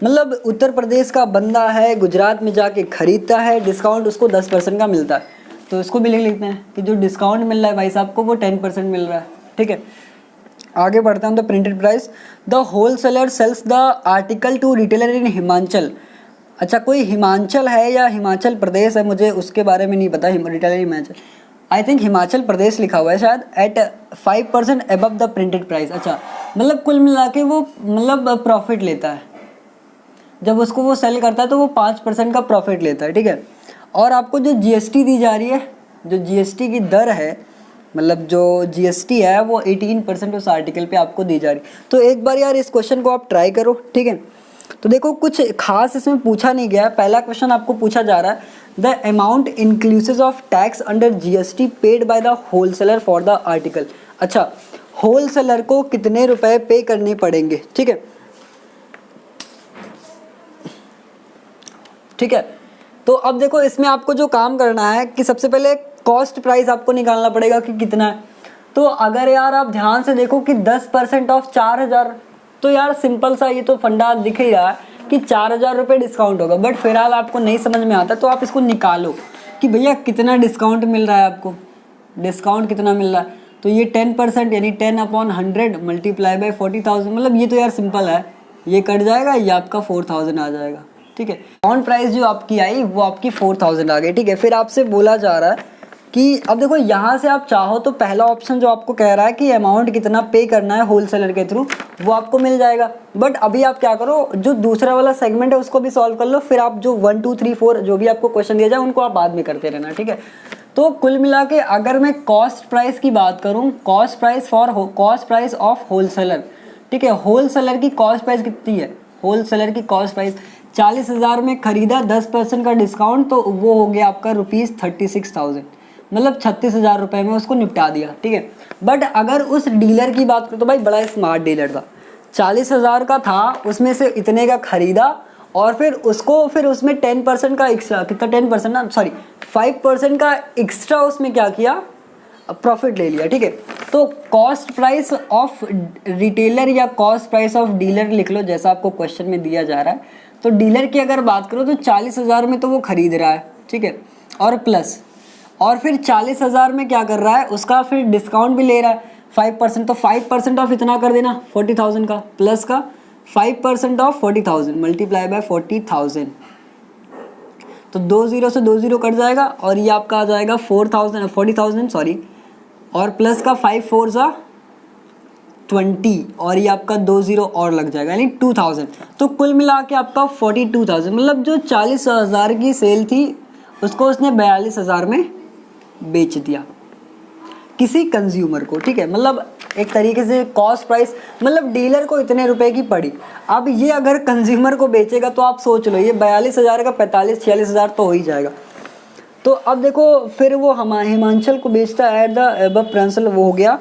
A: मतलब उत्तर प्रदेश का बंदा है, गुजरात में जाके खरीदता है, डिस्काउंट उसको 10% का मिलता है, तो इसको भी लिख लेते हैं कि जो डिस्काउंट मिल रहा है भाई साहब को वो 10% मिल रहा है, ठीक है। आगे बढ़ते हैं, the printed price the wholesaler sells the article to retailer in Himachal, अच्छा कोई हिमाचल है या हिमाचल प्रदेश है, मुझे उसके बारे में नहीं पता। Retailer Himachal, I think Himachal Pradesh लिखा हुआ है शायद, at 5% above the printed price, अच्छा मतलब कुल मिला के वो मतलब प्रॉफिट लेता है, जब उसको वो सेल करता है तो वो 5% का प्रॉफिट लेता है, ठीक है। और आपको जो जीएसटी दी जा रही है, जो जीएसटी की दर है, मतलब जो जीएसटी है वो 18% उस आर्टिकल पे आपको दी जा रही। तो एक बार यार इस क्वेश्चन को आप ट्राई करो, ठीक है। तो देखो कुछ खास इसमें पूछा नहीं गया है। पहला क्वेश्चन आपको पूछा जा रहा है the amount inclusive of tax under GST paid by the wholesaler for the article. अच्छा, होलसेलर को कितने रुपए पे करने पड़ेंगे, ठीक है, ठीक है। तो अब देखो इसमें आपको जो काम करना है कि सबसे पहले कॉस्ट प्राइस आपको निकालना पड़ेगा कि कितना है। तो अगर यार आप ध्यान से देखो कि 10% ऑफ 4000, तो यार सिंपल सा ये तो फंडा दिख ही रहा है कि 4000 रुपये डिस्काउंट होगा। बट फिलहाल आपको नहीं समझ में आता तो आप इसको निकालो कि भैया कितना डिस्काउंट मिल रहा है आपको, डिस्काउंट कितना मिल रहा है। तो ये 10% यानी 10/100 मल्टीप्लाई बाय 40,000, मतलब ये तो यार सिंपल है, ये कट जाएगा, ये आपका 4000 आ जाएगा, ठीक है। डिस्काउंट प्राइस जो आपकी आई वो आपकी 4000 आ गई, ठीक है। फिर आपसे बोला जा रहा है कि अब देखो यहाँ से आप चाहो तो पहला ऑप्शन जो आपको कह रहा है कि अमाउंट कितना पे करना है होलसेलर के थ्रू, वो आपको मिल जाएगा। बट अभी आप क्या करो, जो दूसरा वाला सेगमेंट है उसको भी सॉल्व कर लो, फिर आप जो 1 2 3 4 जो भी आपको क्वेश्चन दिया जाए उनको आप बाद में करते रहना, ठीक है। तो कुल मिला के अगर मैं कॉस्ट प्राइस की बात करूँ, कॉस्ट प्राइस ऑफ होलसेलर, ठीक है, होलसेलर की कॉस्ट प्राइस कितनी है, होलसेलर की कॉस्ट प्राइस 40,000 में खरीदा, 10% का डिस्काउंट, तो वो हो गया आपका ₹36,000, मतलब 36,000 रुपये में उसको निपटा दिया, ठीक है। बट अगर उस डीलर की बात करो तो भाई बड़ा स्मार्ट डीलर था, 40,000 का था, उसमें से इतने का खरीदा और फिर उसमें 10% का एक्स्ट्रा, कितना 10% ना, सॉरी 5% का एक्स्ट्रा उसमें क्या किया, प्रॉफिट ले लिया, ठीक है। तो कॉस्ट प्राइस ऑफ रिटेलर या कॉस्ट प्राइस ऑफ डीलर लिख लो जैसा आपको क्वेश्चन में दिया जा रहा है। तो डीलर की अगर बात करो तो 40,000 में तो वो खरीद रहा है, ठीक है, और प्लस और फिर 40,000 में क्या कर रहा है, उसका फिर डिस्काउंट भी ले रहा है 5%, तो 5% ऑफ इतना कर देना 40,000 का, प्लस का 5% ऑफ 40,000 मल्टीप्लाई बाय 40,000, तो 2 0 से 2 0 कट जाएगा और ये आपका आ जाएगा 40,000 सॉरी, और प्लस का 5 4 सा 20 और ये आपका 2 0 और लग जाएगा यानी 2000। तो कुल मिला के आपका 42,000, मतलब जो 40,000 की सेल थी उसको उसने 42,000 में बेच दिया किसी कंज्यूमर को, ठीक है। मतलब एक तरीके से कॉस्ट प्राइस, मतलब डीलर को इतने रुपए की पड़ी, अब ये अगर कंज्यूमर को बेचेगा तो आप सोच लो ये 42,000 का 45-46,000 तो हो ही जाएगा। तो अब देखो फिर वो हिमांचल को बेचता है एट द अबव प्रिंसिपल, वो हो गया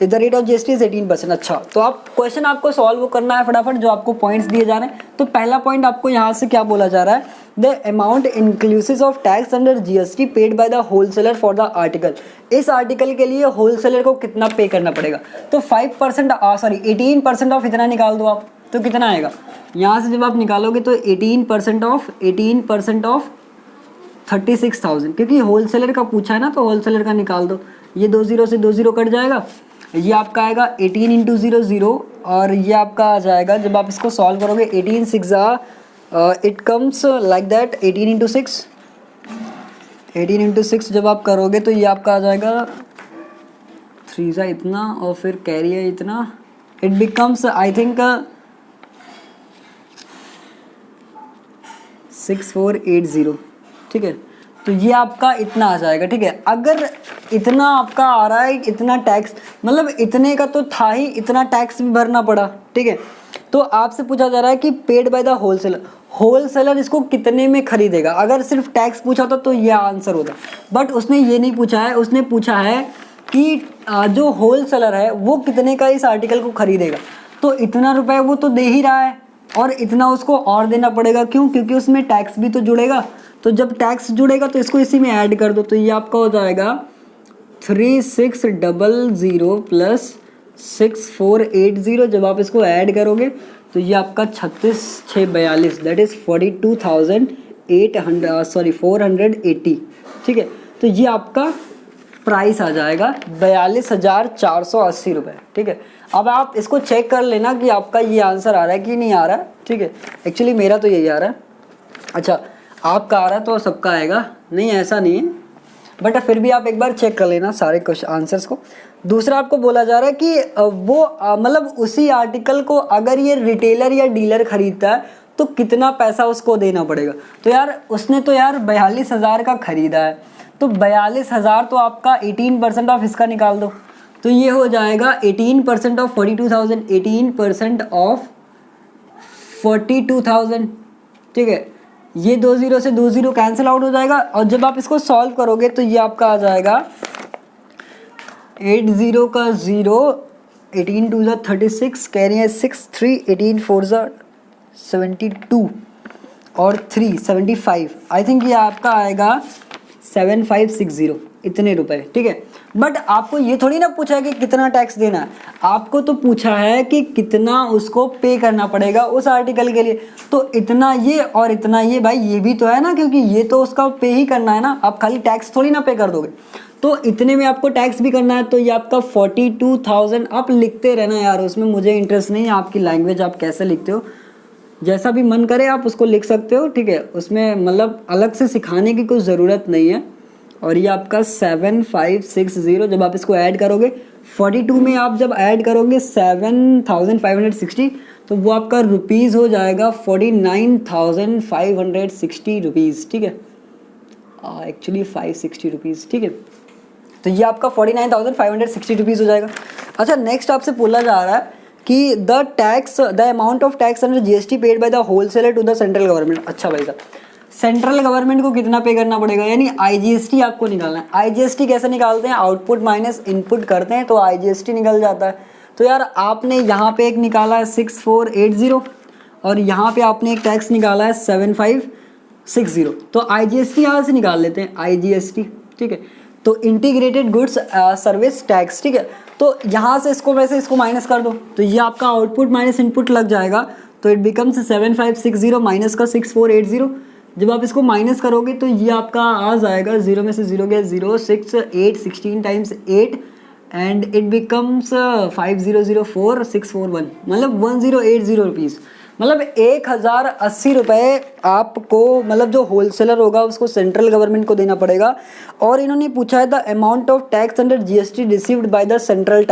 A: the rate of GST is 18%। अच्छा, तो आप क्वेश्चन आपको सॉल्व करना है फटाफट, जो आपको पॉइंट्स दिए जा रहे हैं। तो पहला पॉइंट आपको यहाँ से क्या बोला जा रहा है, the amount inclusive of tax under GST paid by the wholesaler for the article. इस आर्टिकल के लिए होलसेलर को कितना पे करना पड़ेगा, तो 18% ऑफ इतना निकाल दो आप, तो कितना आएगा, यहाँ से जब आप निकालोगे तो 18% ऑफ 36,000, क्योंकि होलसेलर का पूछा है ना तो होलसेलर का निकाल दो, ये 2 0 से 2 0 कट जाएगा, ये आपका आएगा 18 इंटू 0 0 और ये आपका आ जाएगा जब आप इसको सॉल्व करोगे 18 6 it comes like that 18 into 6 जब आप करोगे तो ये आपका आ जाएगा 3 सा इतना और फिर कैरी है इतना, इट बिकम्स आई थिंक 6480, ठीक है। तो ये आपका इतना आ जाएगा, ठीक है। अगर इतना आपका आ रहा है, इतना टैक्स, मतलब इतने का तो था ही, इतना टैक्स भी भरना पड़ा, ठीक है। तो आपसे पूछा जा रहा है कि पेड बाय द होलसेलर इसको कितने में खरीदेगा। अगर सिर्फ टैक्स पूछा होता तो ये आंसर होता, बट उसने ये नहीं पूछा है, उसने पूछा है कि जो होलसेलर है वो कितने का इस आर्टिकल को खरीदेगा। तो इतना रुपए वो तो दे ही रहा है और इतना उसको और देना पड़ेगा, क्यों, क्योंकि उसमें टैक्स भी तो जुड़ेगा। तो जब टैक्स जुड़ेगा तो इसको इसी में ऐड कर दो, तो ये आपका हो जाएगा 3600 प्लस 6480। जब आप इसको ऐड करोगे तो ये आपका 36,642 दैट इज 480, ठीक है। तो ये आपका प्राइस आ जाएगा 42,480 रुपये, ठीक है। अब आप इसको चेक कर लेना कि आपका ये आंसर आ रहा है कि नहीं आ रहा है, ठीक है। एक्चुअली मेरा तो यही आ रहा है, अच्छा आपका आ रहा है तो सबका आएगा, नहीं ऐसा नहीं है, बट फिर भी आप एक बार चेक कर लेना सारे क्वेश्चन आंसर्स को। दूसरा आपको बोला जा रहा है कि वो मतलब उसी आर्टिकल को अगर ये रिटेलर या डीलर खरीदता है तो कितना पैसा उसको देना पड़ेगा। तो यार उसने तो यार 42,000 का खरीदा है, तो 42,000 तो आपका 18% ऑफ इसका निकाल दो, तो ये हो जाएगा 18% ऑफ 42,000, 18% ऑफ 42,000, ठीक है। ये 2 0 से 2 0 कैंसिल आउट हो जाएगा, और जब आप इसको सॉल्व करोगे तो ये आपका आ जाएगा 8 0 का 0, 18 2 ज़ा 36, कैरी है 6, 3 18 4 ज़ा 72 और 3 75। आई थिंक ये आपका आएगा 7560 इतने रुपए, ठीक है। बट आपको ये थोड़ी ना पूछा है कि कितना टैक्स देना है, आपको तो पूछा है कि कितना उसको पे करना पड़ेगा उस आर्टिकल के लिए। तो इतना ये और इतना ये, भाई ये भी तो है ना, क्योंकि ये तो उसका पे ही करना है ना, आप खाली टैक्स थोड़ी ना पे कर दोगे। तो इतने में आपको टैक्स भी करना है, तो ये आपका 42,000। आप लिखते रहना यार, उसमें मुझे इंटरेस्ट नहीं है आपकी लैंग्वेज आप कैसे लिखते हो, जैसा भी मन करे आप उसको लिख सकते हो, ठीक है। उसमें मतलब अलग से सिखाने की कोई ज़रूरत नहीं है। और ये आपका 7560, जब आप इसको ऐड करोगे 42 में आप जब ऐड करोगे 7560, तो वो आपका रुपीज़ हो जाएगा 49,560 रुपीज़, ठीक है। एक्चुअली 560 रुपीज़, ठीक है। तो ये आपका 49,560 रुपीज़ हो जाएगा। अच्छा, नेक्स्ट आपसे बोला जा रहा है कि the amount of tax under GST paid by the wholesaler to the central government. अच्छा भाई साहब, सेंट्रल गवर्नमेंट को कितना पे करना पड़ेगा, यानी आईजीएसटी आपको निकालना है। आईजीएसटी कैसे निकालते हैं, आउटपुट माइनस इनपुट करते हैं तो आईजीएसटी निकल जाता है। तो यार आपने यहाँ पे एक निकाला है 6480, और यहाँ पे आपने एक टैक्स निकाला है 7560, तो आईजीएसटी यहाँ से निकाल लेते हैं, आईजीएसटी, ठीक है। तो इंटीग्रेटेड गुड्स सर्विस टैक्स, ठीक है। तो यहाँ से इसको वैसे इसको माइनस कर दो, तो ये आपका आउटपुट माइनस इनपुट लग जाएगा, तो इट बिकम्स 7560 माइनस का 6480। जब आप इसको माइनस करोगे तो ये आपका आ जाएगा, 0 में से 0 गया 0, 6 8 16 टाइम्स 8 एंड इट बिकम्स 5004641, मतलब 1080 रुपीज़। मतलब 1080 रुपये आपको, मतलब जो होलसेलर होगा उसको सेंट्रल गवर्नमेंट को देना पड़ेगा। और इन्होंने पूछा है the amount of tax under GST received by the central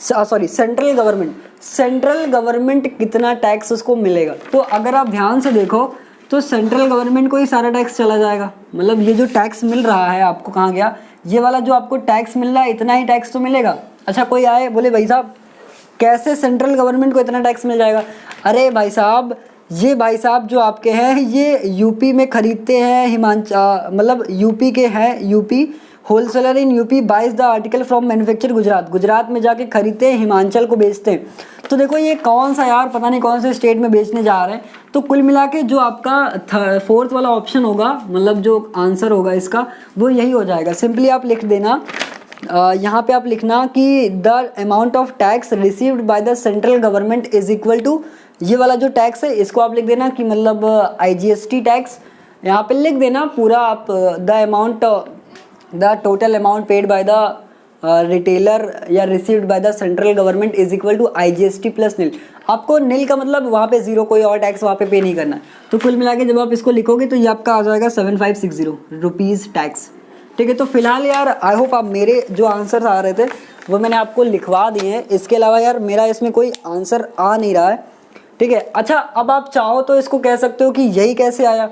A: central government. Central government कितना टैक्स उसको मिलेगा, तो अगर आप ध्यान से देखो तो सेंट्रल गवर्नमेंट को ही सारा टैक्स चला जाएगा। मतलब ये जो टैक्स मिल रहा है आपको, कहाँ गया ये वाला जो आपको टैक्स मिल रहा है, इतना ही टैक्स तो मिलेगा। अच्छा, कोई आए बोले भाई साहब कैसे सेंट्रल गवर्नमेंट को इतना टैक्स मिल जाएगा। अरे भाई साहब, ये भाई साहब जो आपके हैं ये यूपी में खरीदते हैं, मतलब यूपी के हैं, UP wholesaler in UP buys the article from manufacture Gujarat में जाके खरीदते हैं, हिमाचल को बेचते हैं। तो देखो ये कौन सा यार, पता नहीं कौन से स्टेट में बेचने जा रहे हैं। तो कुल मिला के जो आपका फोर्थ वाला ऑप्शन होगा, मतलब जो आंसर होगा इसका, वो यही हो जाएगा। सिंपली आप लिख देना, यहाँ पे आप लिखना कि the amount of tax received by the central government is equal to, ये वाला जो टैक्स है इसको आप लिख देना कि मतलब आईजीएसटी टैक्स, यहाँ पे लिख देना पूरा आप, the total amount paid by the retailer या received by the central government is equal to IGST plus nil. आपको नील का मतलब वहाँ पे जीरो, कोई और टैक्स वहाँ पे नहीं करना है। तो कुल मिला के जब आप इसको लिखोगे तो ये आपका आ जाएगा 7560 रुपीज़ टैक्स, ठीक है। तो फिलहाल यार आई होप आप मेरे जो आंसर आ रहे थे वो मैंने आपको लिखवा दिए हैं। इसके अलावा यार मेरा इसमें कोई आंसर आ नहीं रहा है, ठीक है। अच्छा, अब आप चाहो तो इसको कह सकते हो कि यही कैसे आया।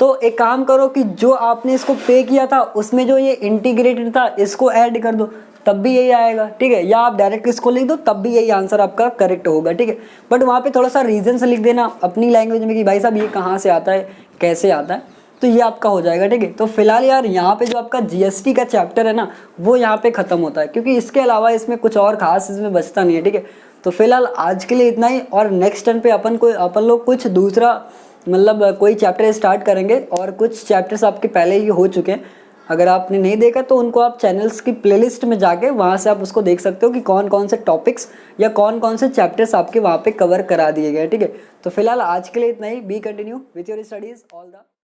A: तो एक काम करो कि जो आपने इसको पे किया था उसमें जो ये इंटीग्रेटेड था इसको ऐड कर दो, तब भी यही आएगा, ठीक है। या आप डायरेक्ट इसको लिख दो, तब भी यही आंसर आपका करेक्ट होगा, ठीक है। बट वहाँ पे थोड़ा सा रीजन से लिख देना अपनी लैंग्वेज में कि भाई साहब ये कहाँ से आता है, कैसे आता है, तो ये आपका हो जाएगा, ठीक है। तो फिलहाल यार यहाँ पे जो आपका जीएसटी का चैप्टर है ना, वो यहाँ पे ख़त्म होता है, क्योंकि इसके अलावा इसमें कुछ और खास इसमें बचता नहीं है, ठीक है। तो फिलहाल आज के लिए इतना ही, और नेक्स्ट टर्न पे अपन लोग कुछ दूसरा मतलब कोई चैप्टर स्टार्ट करेंगे, और कुछ चैप्टर्स आपके पहले ही हो चुके हैं। अगर आपने नहीं देखा तो उनको आप चैनल्स की प्लेलिस्ट में जाके वहाँ से आप उसको देख सकते हो कि कौन कौन से टॉपिक्स या कौन कौन से चैप्टर्स आपके वहाँ पे कवर करा दिए गए, ठीक है। तो फिलहाल आज के लिए इतना ही। Be continue with your studies, all the